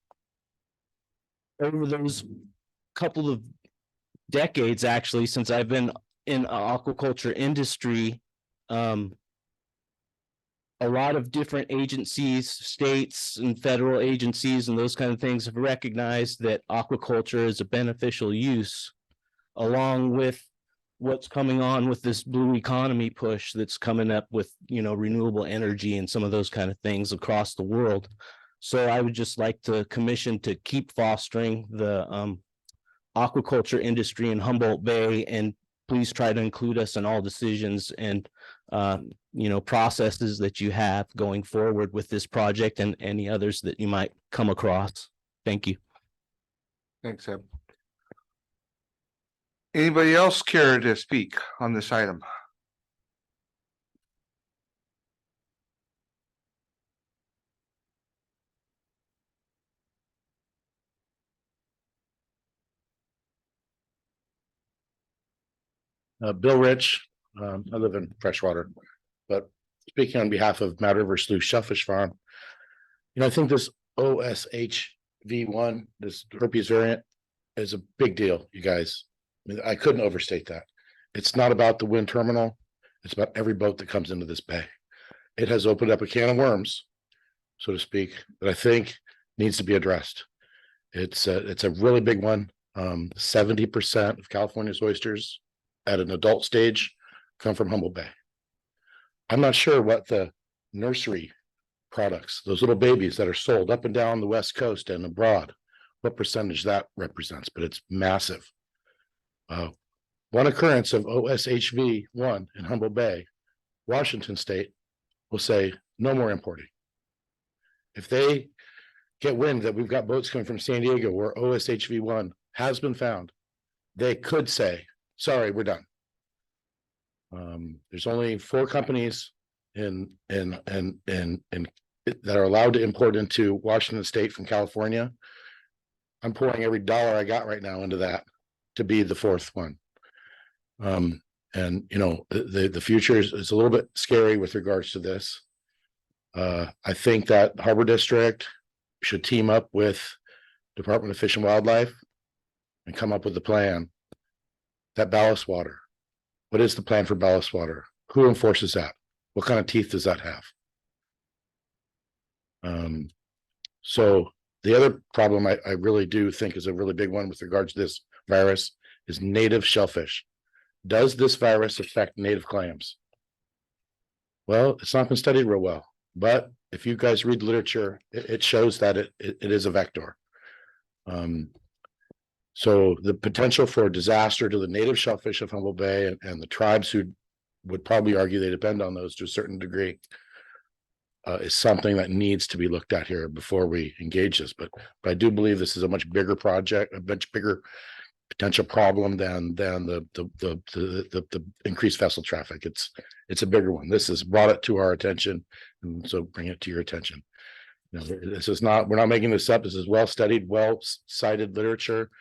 over those couple of decades, actually, since I've been in aquaculture industry, a lot of different agencies, states and federal agencies and those kind of things have recognized that aquaculture is a beneficial use, along with what's coming on with this blue economy push that's coming up with, renewable energy and some of those kind of things across the world. So I would just like to commission to keep fostering the aquaculture industry in Humboldt Bay, and please try to include us in all decisions and processes that you have going forward with this project and any others that you might come across. Thank you. Thanks, Eb. Anybody else care to speak on this item? Bill Rich, I live in freshwater, but speaking on behalf of Mad River Slough Shellfish Farm, I think this OSHV1, this herpes variant, is a big deal, you guys. I couldn't overstate that. It's not about the wind terminal. It's about every boat that comes into this bay. It has opened up a can of worms, so to speak, that I think needs to be addressed. It's a really big one. 70% of California's oysters at an adult stage come from Humboldt Bay. I'm not sure what the nursery products, those little babies that are sold up and down the West Coast and abroad, what percentage that represents, but it's massive. One occurrence of OSHV1 in Humboldt Bay, Washington State will say no more importing. If they get wind that we've got boats coming from San Diego where OSHV1 has been found, they could say, sorry, we're done. There's only 4 companies that are allowed to import into Washington State from California. I'm pouring every dollar I got right now into that to be the 4th one. The future is a little bit scary with regards to this. I think that Harbor District should team up with Department of Fish and Wildlife and come up with a plan. That ballast water, what is the plan for ballast water? Who enforces that? What kind of teeth does that have? So the other problem I really do think is a really big one with regards to this virus is native shellfish. Does this virus affect native clams? Well, it's not been studied real well, but if you guys read literature, it shows that it is a vector. So the potential for a disaster to the native shellfish of Humboldt Bay and the tribes who would probably argue they depend on those to a certain degree is something that needs to be looked at here before we engage this. But I do believe this is a much bigger project, a much bigger potential problem than the increased vessel traffic. It's a bigger one. This has brought it to our attention, and so bring it to your attention. This is not, we're not making this up. This is well studied, well cited literature.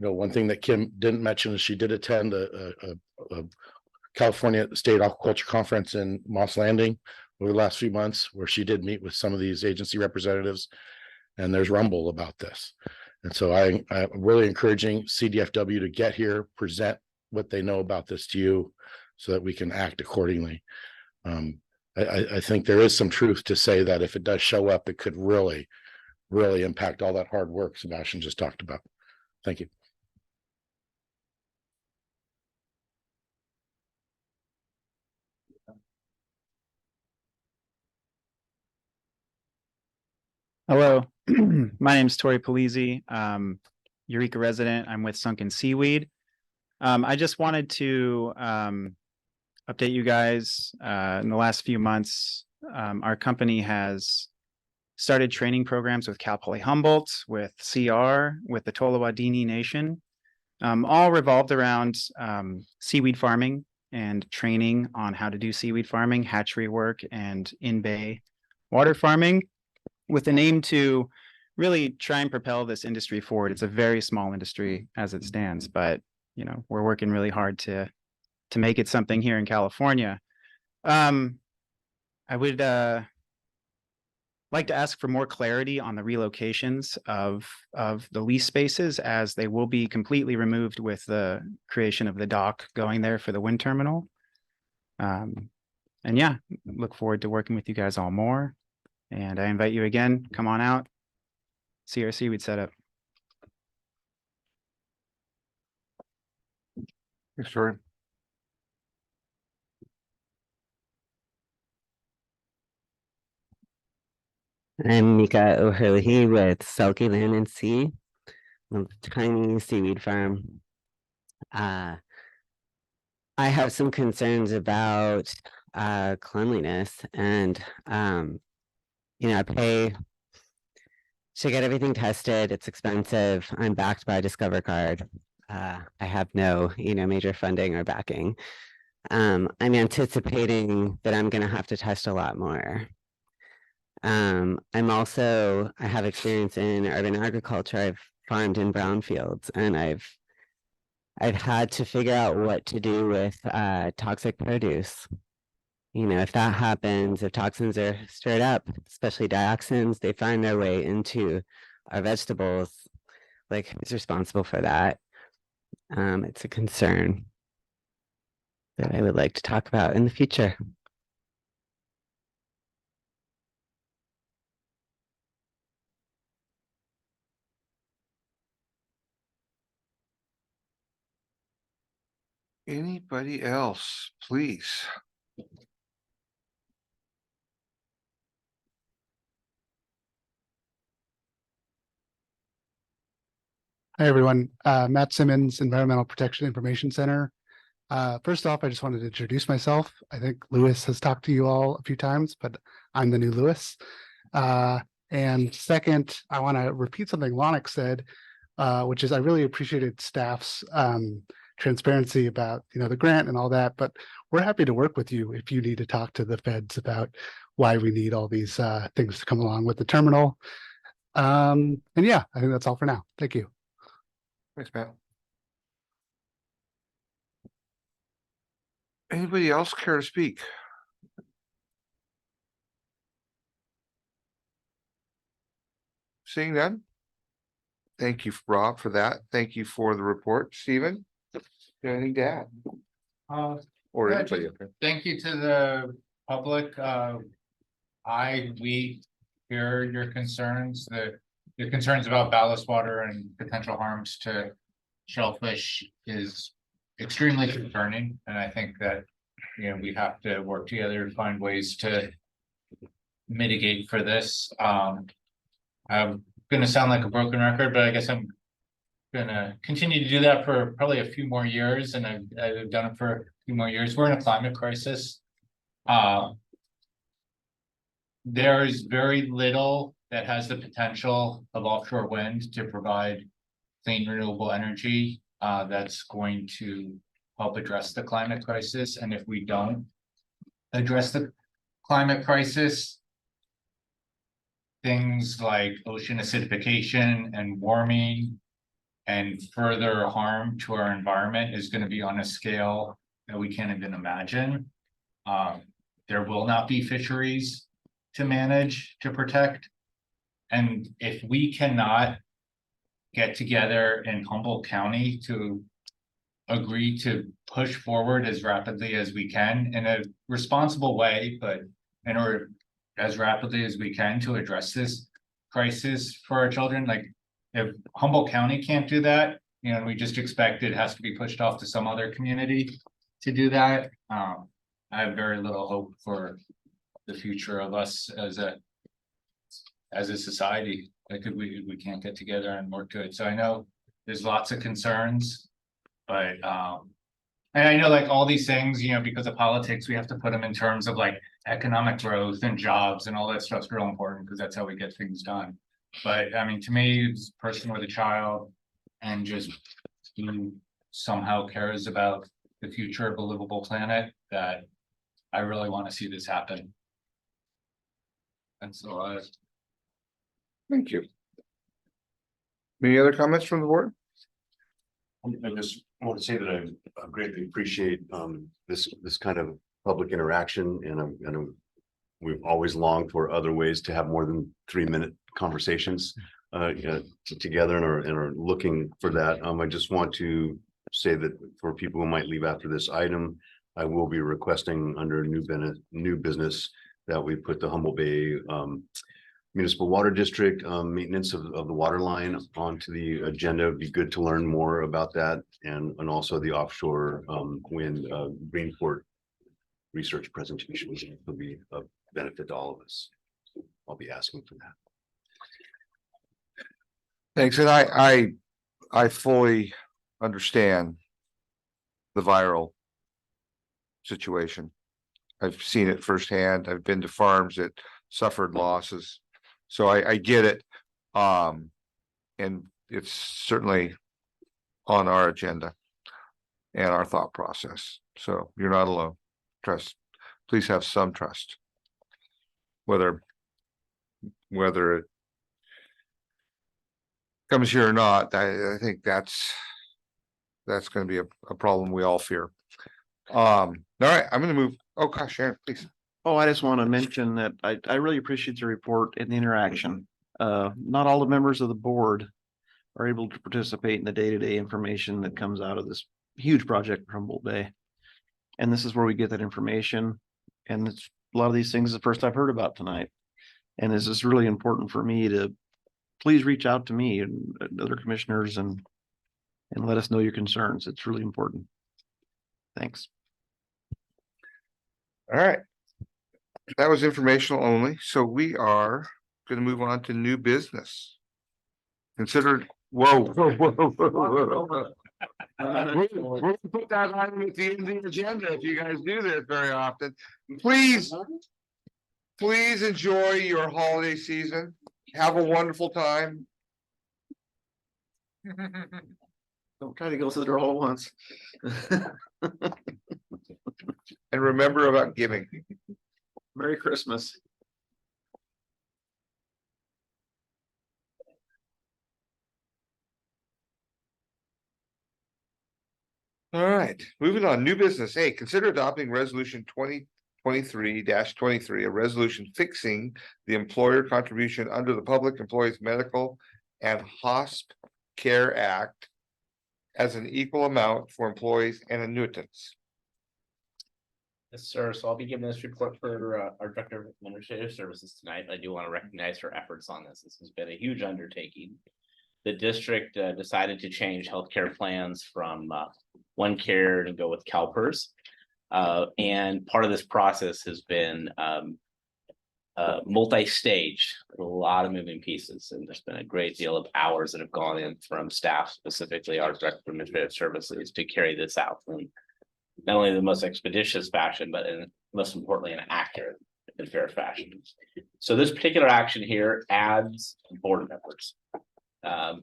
one thing that Kim didn't mention is she did attend a California State Aquaculture Conference in Moss Landing over the last few months, where she did meet with some of these agency representatives. And there's rumble about this. And so I'm really encouraging CDFW to get here, present what they know about this to you so that we can act accordingly. I think there is some truth to say that if it does show up, it could really impact all that hard work Sebastian just talked about. Thank you. Hello, my name is Tori Polizzi, Eureka resident. I'm with Sunken Seaweed. I just wanted to update you guys. In the last few months, our company has started training programs with Cal Poly Humboldt, with CR, with the Tolowadini Nation, all revolved around seaweed farming and training on how to do seaweed farming, hatchery work, and in-bay water farming, with an aim to really try and propel this industry forward. It's a very small industry as it stands, but we're working really hard to make it something here in California. I would like to ask for more clarity on the relocations of the lease spaces, as they will be completely removed with the creation of the dock going there for the wind terminal. And yeah, look forward to working with you guys all more. And I invite you again, come on out, see our seaweed setup. Thanks, Tori. I'm Mika O'Hurley with Selkie Land and Sea, a tiny seaweed farm. I have some concerns about cleanliness, and I pay to get everything tested. It's expensive. I'm backed by a Discover card. I have no major funding or backing. I'm anticipating that I'm going to have to test a lot more. I have experience in urban agriculture. I've farmed in brownfields, and I've had to figure out what to do with toxic produce. If that happens, if toxins are stirred up, especially dioxins, they find their way into our vegetables. Like, who's responsible for that? It's a concern that I would like to talk about in the future. Anybody else, please? Hi, everyone. Matt Simmons, Environmental Protection Information Center. First off, I just wanted to introduce myself. I think Lewis has talked to you all a few times, but I'm the new Lewis. And second, I want to repeat something Lonix said, which is I really appreciated staff's transparency about the grant and all that, but we're happy to work with you if you need to talk to the feds about why we need all these things to come along with the terminal. And yeah, I think that's all for now. Thank you. Thanks, Matt. Anybody else care to speak? Seeing none? Thank you, Rob, for that. Thank you for the report. Stephen, anything to add? Or Yeah, anybody just up there? thank you to the public. We hear your concerns, your concerns about ballast water and potential harms to shellfish is extremely concerning. And I think that, we have to work together to find ways to mitigate for this. I'm gonna sound like a broken record, but I guess I'm gonna continue to do that for probably a few more years, and I've done it for a few more years. We're in a climate crisis. There's very little that has the potential of offshore wind to provide clean renewable energy that's going to help address the climate crisis. And if we don't address the climate crisis, things like ocean acidification and warming and further harm to our environment is gonna be on a scale that we can't even imagine. There will not be fisheries to manage, to protect. And if we cannot get together in Humboldt County to agree to push forward as rapidly as we can in a responsible way, but in order as rapidly as we can to address this crisis for our children, like if Humboldt County can't do that, you know, we just expect it has to be pushed off to some other community to do that. I have very little hope for the future of us as a society. Like if we can't get together and work to it. So I know there's lots of concerns, but and I know like all these things, you know, because of politics, we have to put them in terms of like economic growth and jobs and all that stuff's real important because that's how we get things done. But I mean, to me, as a person with a child and just who somehow cares about the future of a livable planet, that I really want to see this happen. And so Thank you. Any other comments from the board? I just want to say that I greatly appreciate this kind of public interaction, and we've always longed for other ways to have more than 3-minute conversations together and are looking for that. I just want to say that for people who might leave after this item, I will be requesting under new business that we put the Humboldt Bay Municipal Water District maintenance of the water line onto the agenda. It'd be good to learn more about that, and also the offshore wind Greenport research presentation, which will be of benefit to all of us. I'll be asking for that. Thanks, and I fully understand the viral situation. I've seen it firsthand. I've been to farms that suffered losses. So I get it. And it's certainly on our agenda and our thought process. So you're not alone. Trust, please have some trust. Whether it comes here or not, I think that's going to be a problem we all fear. All right, I'm going to move. Oh gosh, Sharon, please. Oh, I just want to mention that I really appreciate the report and the interaction. Not all the members of the board are able to participate in the day-to-day information that comes out of this huge project for Humboldt Bay. And this is where we get that information. And it's a lot of these things the first I've heard about tonight. And this is really important for me to please reach out to me and other commissioners and let us know your concerns. It's really important. Thanks. All right. That was informational only. So we are going to move on to new business. Consider, whoa. We'll put that item at the end of the agenda if you guys do this very often. Please enjoy your holiday season. Have a wonderful time. Don't try to go through it all at once. And remember about giving. Merry Christmas. All right, moving on, new business. Hey, consider adopting resolution 2023-23, a resolution fixing the employer contribution under the Public Employees Medical and Hosp Care Act as an equal amount for employees and annuitants. Yes, sir. So I'll be giving this report for our Director of Administrative Services tonight. I do want to recognize her efforts on this. This has been a huge undertaking. The district decided to change healthcare plans from One Care to go with CalPERS. And part of this process has been multi-stage, a lot of moving pieces, and there's been a great deal of hours that have gone in from staff, specifically our Director of Administrative Services, to carry this out in not only the most expeditious fashion, but in most importantly, an accurate and fair fashion. So this particular action here adds board members.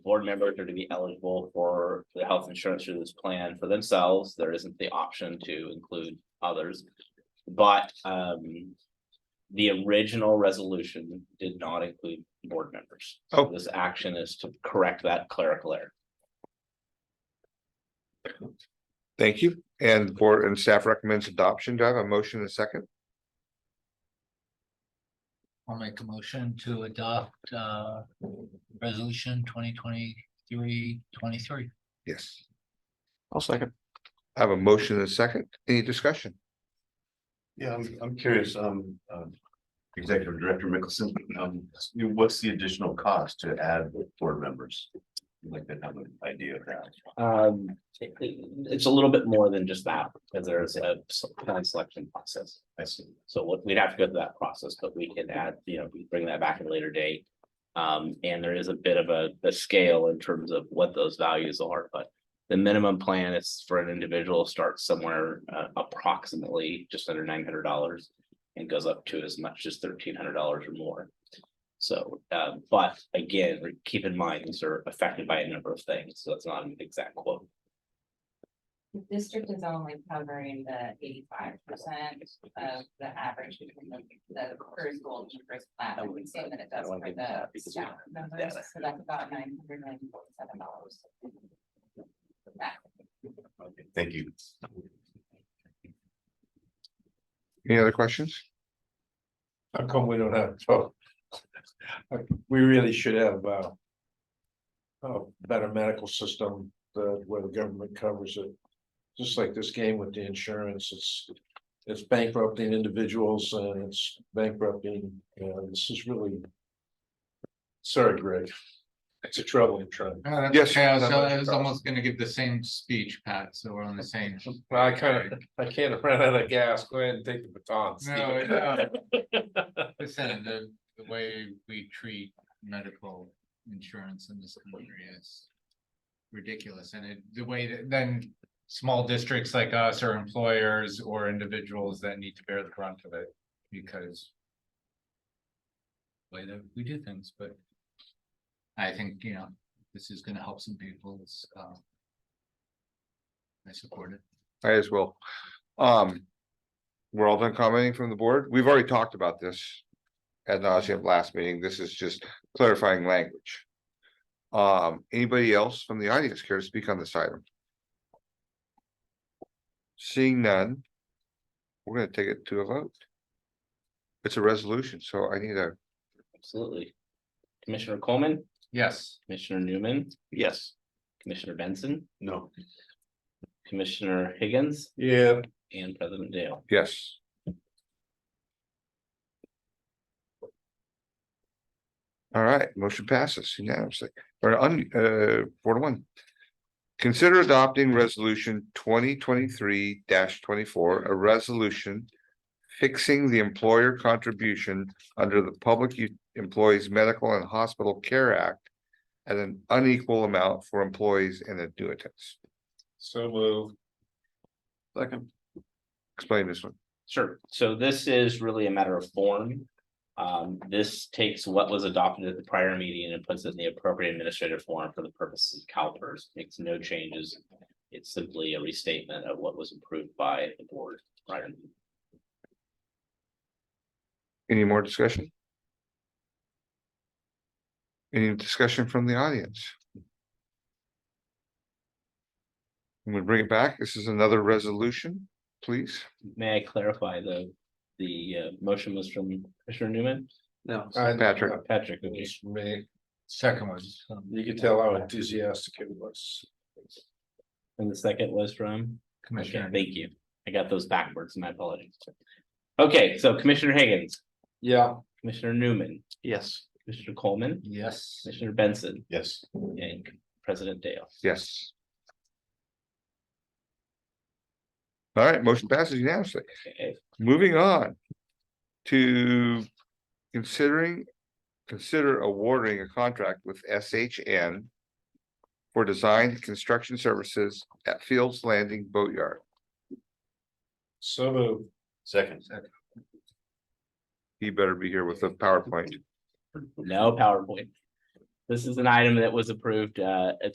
Board members are to be eligible for the health insurance through this plan for themselves. There isn't the option to include others, but the original resolution did not include board members. So this action is to correct that clerical error. Thank you. And board and staff recommends adoption. Do I have a motion and a second? I'll make a motion to adopt resolution 2023. Yes. I'll second. I have a motion and a second. Any discussion? Yeah, I'm curious, Executive Director Mickelson, what's the additional cost to add board members? I'd like to have an idea of that. It's a little bit more than just that, because there's a kind of selection process. I see. So we'd have to go through that process, but we can add, we bring that back at a later date. And there is a bit of a scale in terms of what those values are, but the minimum plan is for an individual starts somewhere approximately just under $900 and goes up to as much as $1,300 or more. So, but again, keep in mind, these are affected by a number of things, so it's not an exact quote. The district is only covering the 85% of the average between the first goal and first plan. I would say that it does for the staff members, so that's about $947. Thank you. Any other questions? How come we don't have, we really should have a better medical system, where the government covers it. Just like this game with the insurance, it's bankrupting individuals and it's bankrupting, this is really. Sorry, Greg. It's a troubling trend. Yes. Okay, I was almost gonna give the same speech, Pat, so we're on the same. Well, I can't run out of gas. Go ahead and take the baton. No, Steve. listen, the way we treat medical insurance in this country is ridiculous, and the way that then small districts like us or employers or individuals that need to bear the brunt of it because the way that we do things, but I think, this is gonna help some people. It's I support it. I as well. We're all done commenting from the board. We've already talked about this ad nauseam last meeting. This is just clarifying language. Anybody else from the audience care to speak on this item? Seeing none, we're gonna take it to a vote. It's a resolution, so I need a. Absolutely. Commissioner Coleman, Yes. Commissioner Newman, Yes. Commissioner Benson, No. Commissioner Higgins, Yeah, and President Dale. Yes. All right, motion passes unanimously, or 4-1. Consider adopting resolution 2023-24, a resolution fixing the employer contribution under the Public Employees Medical and Hospital Care Act at an unequal amount for employees and annuitants. so move. Second. Explain this one. Sure. So this is really a matter of form. This takes what was adopted at the prior meeting and puts it in the appropriate administrative form for the purposes of CalPERS. Makes no changes. It's simply a restatement of what was approved by the board prior. Any more discussion? Any discussion from the audience? I'm gonna bring it back. This is another resolution, please. May I clarify the motion was from Commissioner Newman? No. Patrick. Patrick, okay. It's me. Second was. You can tell how enthusiastic it was. And the second was from? Commissioner. Okay, thank you. I got those backwards, my apologies. Okay, so Commissioner Higgins, Yeah. Commissioner Newman, Yes. Commissioner Coleman, Yes. Commissioner Benson, Yes. and President Dale. Yes. All right, motion passes unanimously. Okay, Moving on to consider awarding a contract with SHN for design and construction services at Fields Landing Boatyard. So move. Second. He better be here with a PowerPoint. no PowerPoint. This is an item that was approved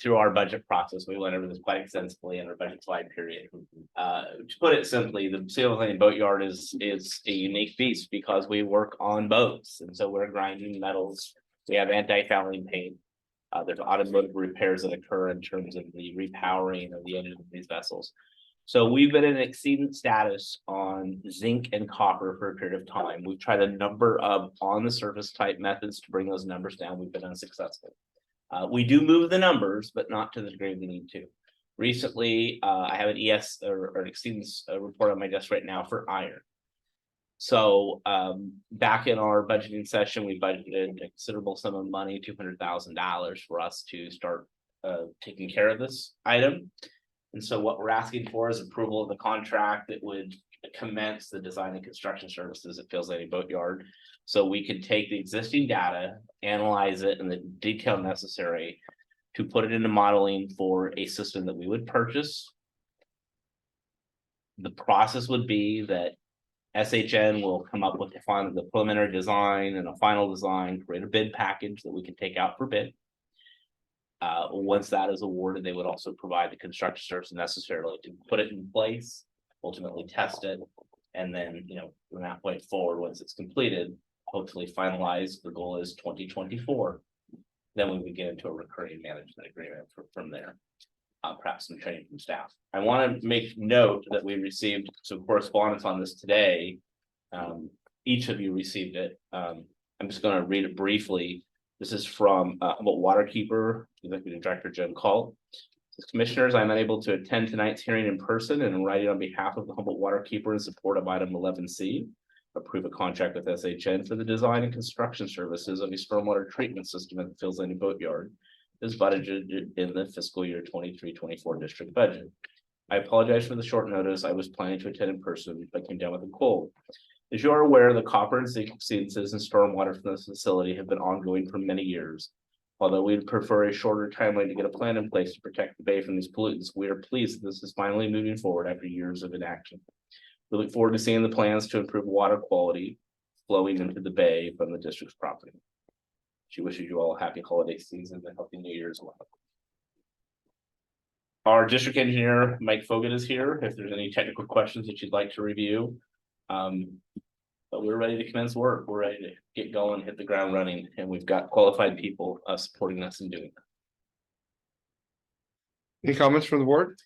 through our budget process. We went over this quite extensively in our budget slide period. To put it simply, the Fields Landing Boatyard is a unique beast because we work on boats, and so we're grinding metals. We have anti-fouling paint. There's automotive repairs that occur in terms of the repowering of the engine of these vessels. So we've been in exceedant status on zinc and copper for a period of time. We've tried a number of on the surface type methods to bring those numbers down. We've been unsuccessful. We do move the numbers, but not to the degree we need to. Recently, I have an ES or an exceedance report on my desk right now for iron. So back in our budgeting session, we budgeted a considerable sum of money, $200,000 for us to start taking care of this item. And so what we're asking for is approval of the contract that would commence the design and construction services at Fields Landing Boatyard. So we could take the existing data, analyze it in the detail necessary to put it into modeling for a system that we would purchase. The process would be that SHN will come up with the preliminary design and a final design, create a bid package that we can take out for bid. Once that is awarded, they would also provide the construction services necessarily to put it in place, ultimately test it, and then, from that point forward, once it's completed, hopefully finalized. The goal is 2024. Then we would get into a recurring management agreement from there. Perhaps some training from staff. I want to make note that we received some correspondence on this today. Each of you received it. I'm just going to read it briefly. This is from Humboldt Waterkeeper, Executive Director Jen Call. Commissioners, I'm unable to attend tonight's hearing in person and I'm writing on behalf of the Humboldt Waterkeeper in support of item 11C. Approve a contract with SHN for the design and construction services of a stormwater treatment system at the Fields Landing Boatyard. Is budgeted in the fiscal year 23-24 district budget. I apologize for the short notice. I was planning to attend in person, but came down with a cold. As you are aware, the copper and zinc exceedances and stormwater from this facility have been ongoing for many years. Although we'd prefer a shorter timeline to get a plan in place to protect the bay from these pollutants, we are pleased that this is finally moving forward after years of inaction. We look forward to seeing the plans to improve water quality flowing into the bay from the district's property. She wishes you all a happy holiday season and a healthy New Year as well. Our district engineer, Mike Fogan, is here. If there's any technical questions that you'd like to review. But we're ready to commence work. We're ready to get going, hit the ground running, and we've got qualified people supporting us in doing that. Any comments from the board?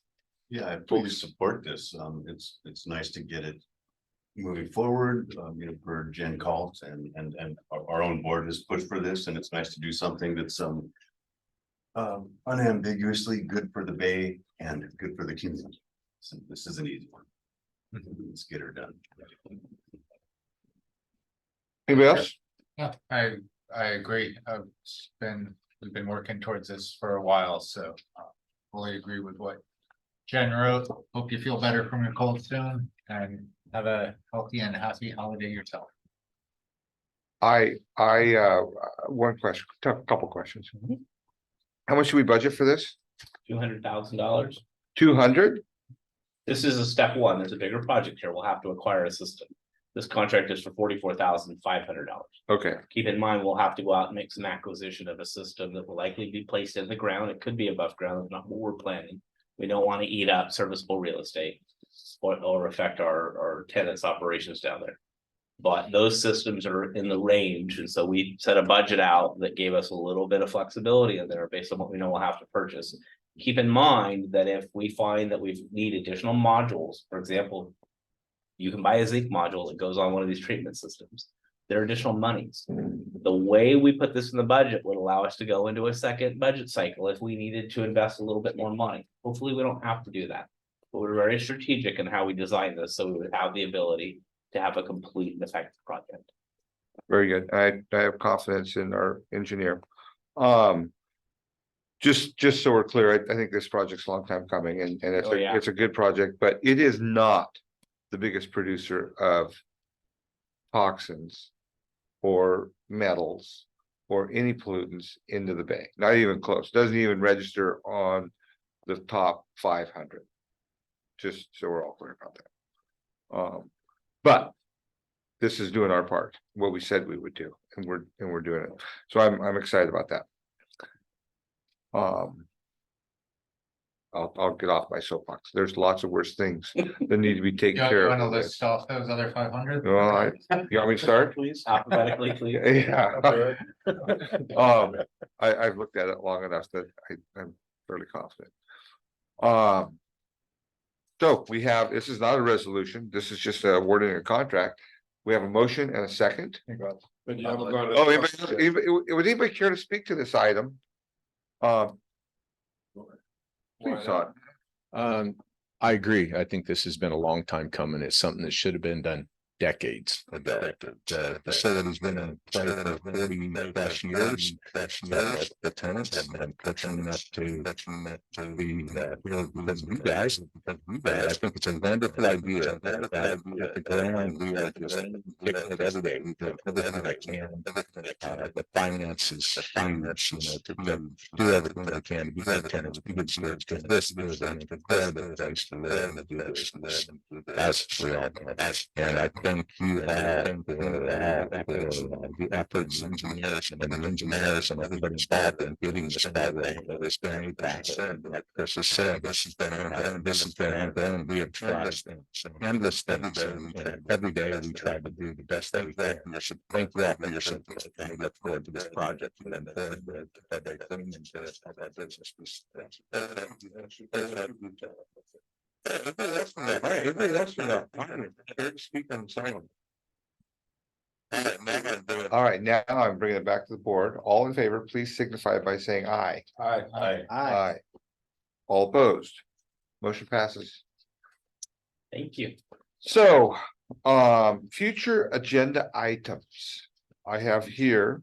Yeah, I fully support this. It's nice to get it moving forward, for Jen Calls and our own board has pushed for this, and it's nice to do something that's unambiguously good for the bay and good for the community. So this is an easy one. Let's get her done. Anybody else? Yeah, I agree. We've been working towards this for a while, so fully agree with what Jen wrote. Hope you feel better from your cold soon and have a healthy and happy holiday yourself. One question, a couple questions. How much should we budget for this? $200,000. 200? This is a step one. There's a bigger project here. We'll have to acquire a system. This contract is for $44,500. Okay. Keep in mind, we'll have to go out and make some acquisition of a system that will likely be placed in the ground. It could be above ground, if not what we're planning. We don't want to eat up serviceable real estate or affect our tenants' operations down there. But those systems are in the range, and so we set a budget out that gave us a little bit of flexibility in there based on what we know we'll have to purchase. Keep in mind that if we find that we need additional modules, for example, you can buy a zinc module that goes on one of these treatment systems. There are additional monies. The way we put this in the budget would allow us to go into a second budget cycle if we needed to invest a little bit more money. Hopefully, we don't have to do that. But we're very strategic in how we design this, so we would have the ability to have a complete and effective project. Very good. I have confidence in our engineer. Just so we're clear, I think this project's a long time coming and it's a good project, but it is not the biggest producer of toxins or metals or any pollutants into the bay. Not even close. Doesn't even register on the top 500. Just so we're all clear about that. But this is doing our part, what we said we would do, and we're doing it. So I'm excited about that. I'll get off my soapbox. There's lots of worse things that need to be taken care Want to of. list off those other 500? Well, you want me to start? Please, alphabetically, please. Yeah. I've looked at it long enough that I'm fairly confident. So we have, this is not a resolution, this is just awarding a contract. We have a motion and a second. But you haven't gone to Oh, trust yet. would anybody care to speak to this item? Please, Todd. I agree. I think this has been a long time coming. It's something that should have been done decades ago. The facility's been in play for 40 plus years. The tenants have been pushing us to be because you guys, I think it's a wonderful idea. The ground, we are just kicking it every day. We do everything I can. The finances, to do everything I can to be good tenants, be good stewards, because this is an incredible place to live and do business. That's real. And I think you have the efforts, engineers and everybody involved in getting this that way. It's been like Chris has said, this has been we have tried endless things. And every day we try to do the best that we can. And you should thank you all for your support. And look forward to this project and then they come into that business. All right, now I'm bringing it back to the board. All in favor, please signify by saying aye. Aye. All opposed. Motion passes. Thank you. So, future agenda items. I have here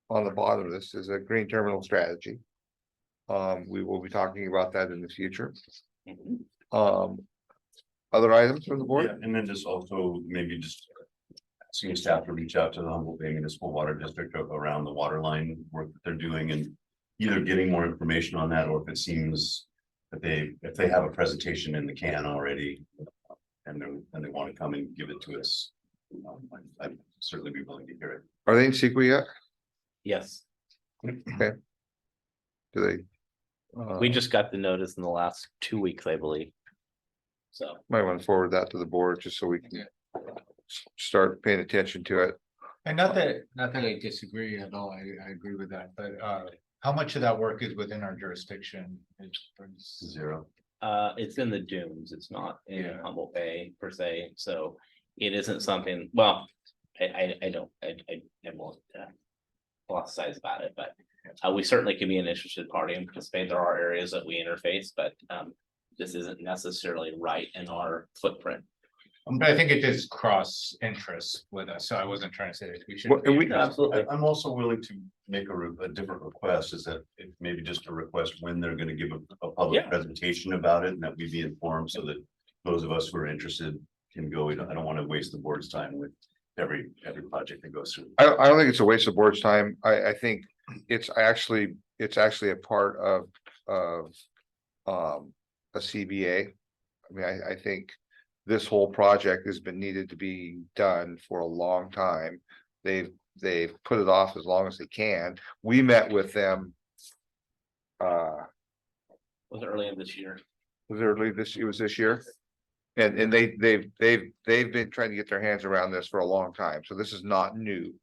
on the bottom of this is a green terminal strategy. We will be talking about that in the future. Other items from the board? Yeah, and then just also maybe just asking staff to reach out to the Humboldt Bay Municipal Water District around the water line work that they're doing and either getting more information on that, or if it seems that if they have a presentation in the can already and they want to come and give it to us, I'd certainly be willing to hear it. Are they in Sequa yet? Yes, Okay. Do they? we just got the notice in the last 2 weeks, I believe. So. Might want to forward that to the board just so we can start paying attention to it. And not that I disagree at all, I agree with that, but how much of that work is within our jurisdiction? Zero. It's in the dunes, it's not in Yeah. Humboldt Bay per se, so it isn't something, well, I won't philosophize about it, but we certainly can be an interested party and participate. There are areas that we interface, but this isn't necessarily right in our footprint. But I think it does cross interests with us, so I wasn't trying to say that we should. Well, and we- Absolutely. I'm also willing to make a different request, is that if maybe just a request when they're gonna give a public Yeah. presentation about it, and that we be informed so that those of us who are interested can go. I don't want to waste the board's time with every project that goes through. I don't think it's a waste of board's time. I think it's actually a part of a CBA. I mean, I think this whole project has been needed to be done for a long time. They've put it off as long as they can. We met with them. Was it early in this year? It was this year. And they've been trying to get their hands around this for a long time. So this is not new.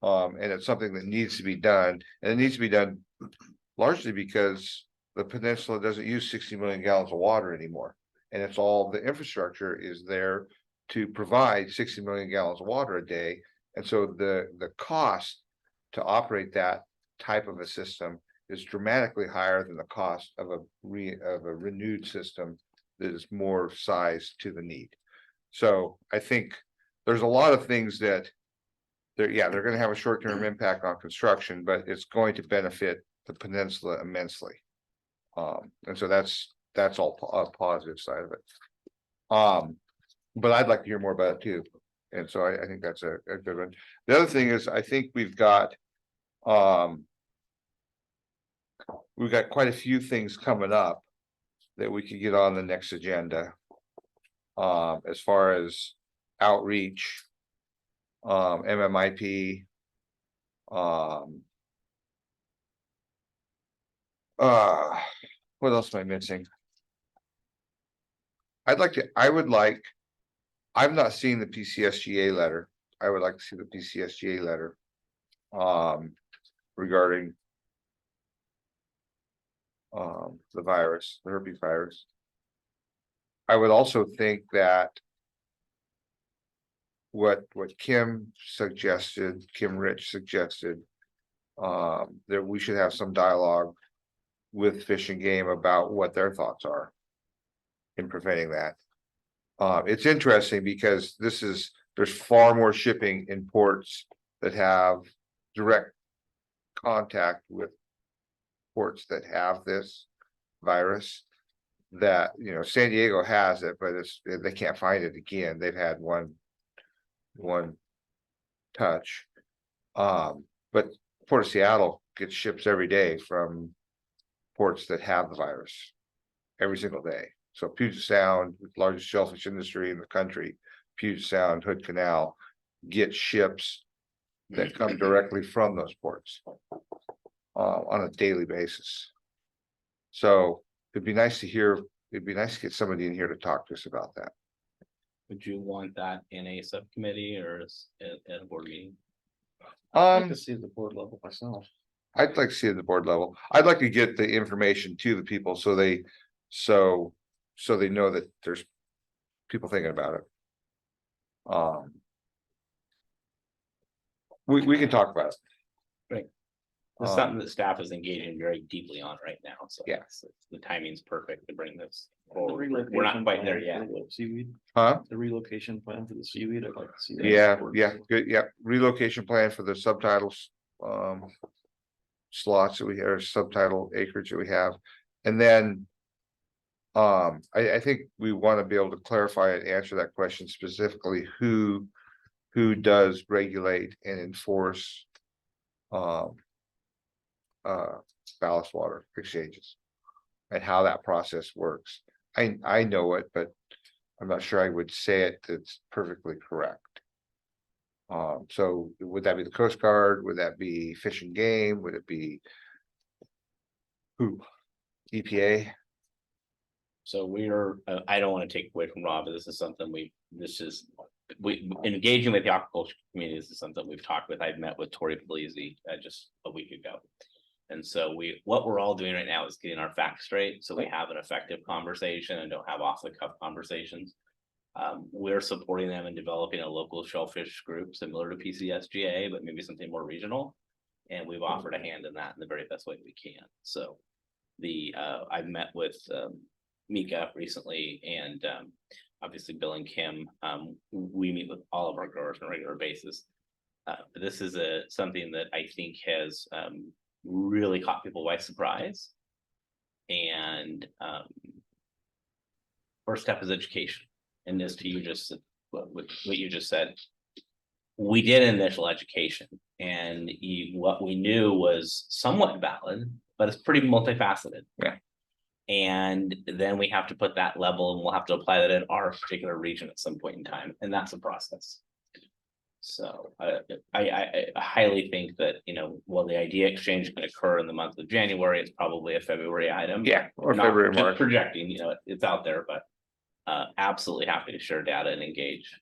And it's something that needs to be done, and it needs to be done largely because the peninsula doesn't use 60 million gallons of water anymore. And it's all, the infrastructure is there to provide 60 million gallons of water a day. And so the cost to operate that type of a system is dramatically higher than the cost of a renewed system that is more sized to the need. So I think there's a lot of things that they're gonna have a short-term impact on construction, but it's going to benefit the peninsula immensely. And so that's all a positive side of it. But I'd like to hear more about it too. And so I think that's a good one. The other thing is, I think we've got quite a few things coming up that we could get on the next agenda. As far as outreach, MMIP, what else am I missing? I've not seen the PCSGA letter. I would like to see the PCSGA letter regarding the virus, the herpes virus. I would also think that what Kim Rich suggested, that we should have some dialogue with Fish and Game about what their thoughts are in preventing that. It's interesting because there's far more shipping in ports that have direct contact with ports that have this virus. That, San Diego has it, but they can't find it again. They've had one touch. But Port of Seattle gets ships every day from ports that have the virus every single day. So Puget Sound, the largest shellfish industry in the country, Puget Sound, Hood Canal, get ships that come directly from those ports on a daily basis. So it'd be nice to get somebody in here to talk to us about that. Would you want that in a subcommittee or at a board meeting? I'd like to see the board level myself. I'd like to see it at the board level. I'd like to get the information to the people so they know that there's people thinking about it. We can talk about it. Right. It's something that staff is engaging very deeply on right now, so yes, the timing's perfect to bring this forward. We're not quite there yet. Seaweed. Huh? The relocation plan for the seaweed, I'd like to see that. Yeah, good, yeah, relocation plan for the subtitles, slots that we have, or subtitle acreage that we have, and then I think we want to be able to clarify and answer that question specifically, who does regulate and enforce ballast water exchanges and how that process works. I know it, but I'm not sure I would say it that's perfectly correct. So would that be the Coast Guard? Would that be Fish and Game? Would it be who? EPA? So I don't want to take away from Rob, but this is something we engaging with the aquaculture community. This is something we've talked with. I've met with Tori Polizzi just a week ago. And so what we're all doing right now is getting our facts straight, so we have an effective conversation and don't have off the cuff conversations. We're supporting them in developing a local shellfish group similar to PCSGA, but maybe something more regional. And we've offered a hand in that in the very best way we can. So I've met with Mika recently, and obviously Bill and Kim. We meet with all of our growers on a regular basis. But this is something that I think has really caught people by surprise. And first step is education. And this to you just what you just said. We did initial education, and what we knew was somewhat valid, but it's pretty multifaceted. Yeah. And then we have to put that level, and we'll have to apply that in our particular region at some point in time, and that's a process. So I highly think that, while the idea exchange can occur in the month of January, it's probably a February item. Yeah, or Not February, just March. projecting, it's out there, but absolutely happy to share data and engage.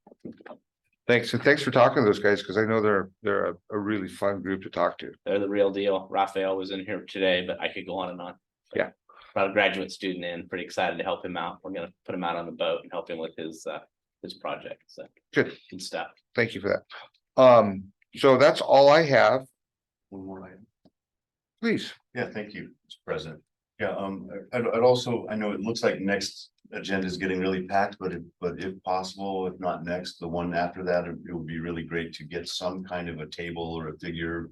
Thanks, and thanks for talking to those guys, because I know they're a really fun group to talk to. They're the real deal. Raphael was in here today, but I could go on and on. Yeah. Brought a graduate student in, pretty excited to help him out. We're gonna put him out on the boat and help him with his project. So Good stuff. Thank you for that. So that's all I have. One more item. Please. Yeah, thank you, Mr. President. Yeah, I'd also, I know it looks like next agenda is getting really packed, but if possible, if not next, the one after that, it would be really great to get some kind of a table or a figure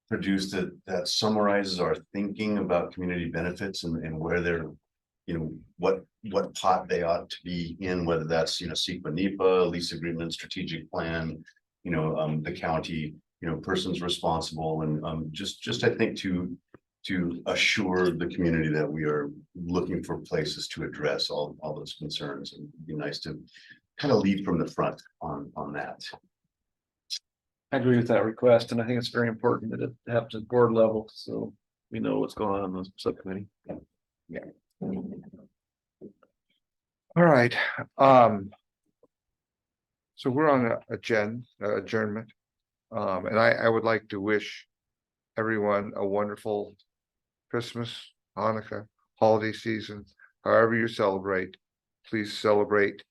produced that summarizes our thinking about community benefits and where they're, what pot they ought to be in, whether that's, CEQA, NEPA, lease agreement, strategic plan, the county, persons responsible, and just I think to assure the community that we are looking for places to address all those concerns, and it'd be nice to kind of lead from the front on that. I agree with that request, and I think it's very important that it happens at board level, so we know what's going on in the subcommittee. Yeah. All right. So we're on adjournment. And I would like to wish everyone a wonderful Christmas, Hanukkah, holiday season, however you celebrate, please celebrate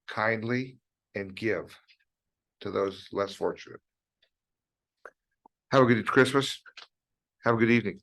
kindly and give to those less fortunate. Have a good Christmas. Have a good evening.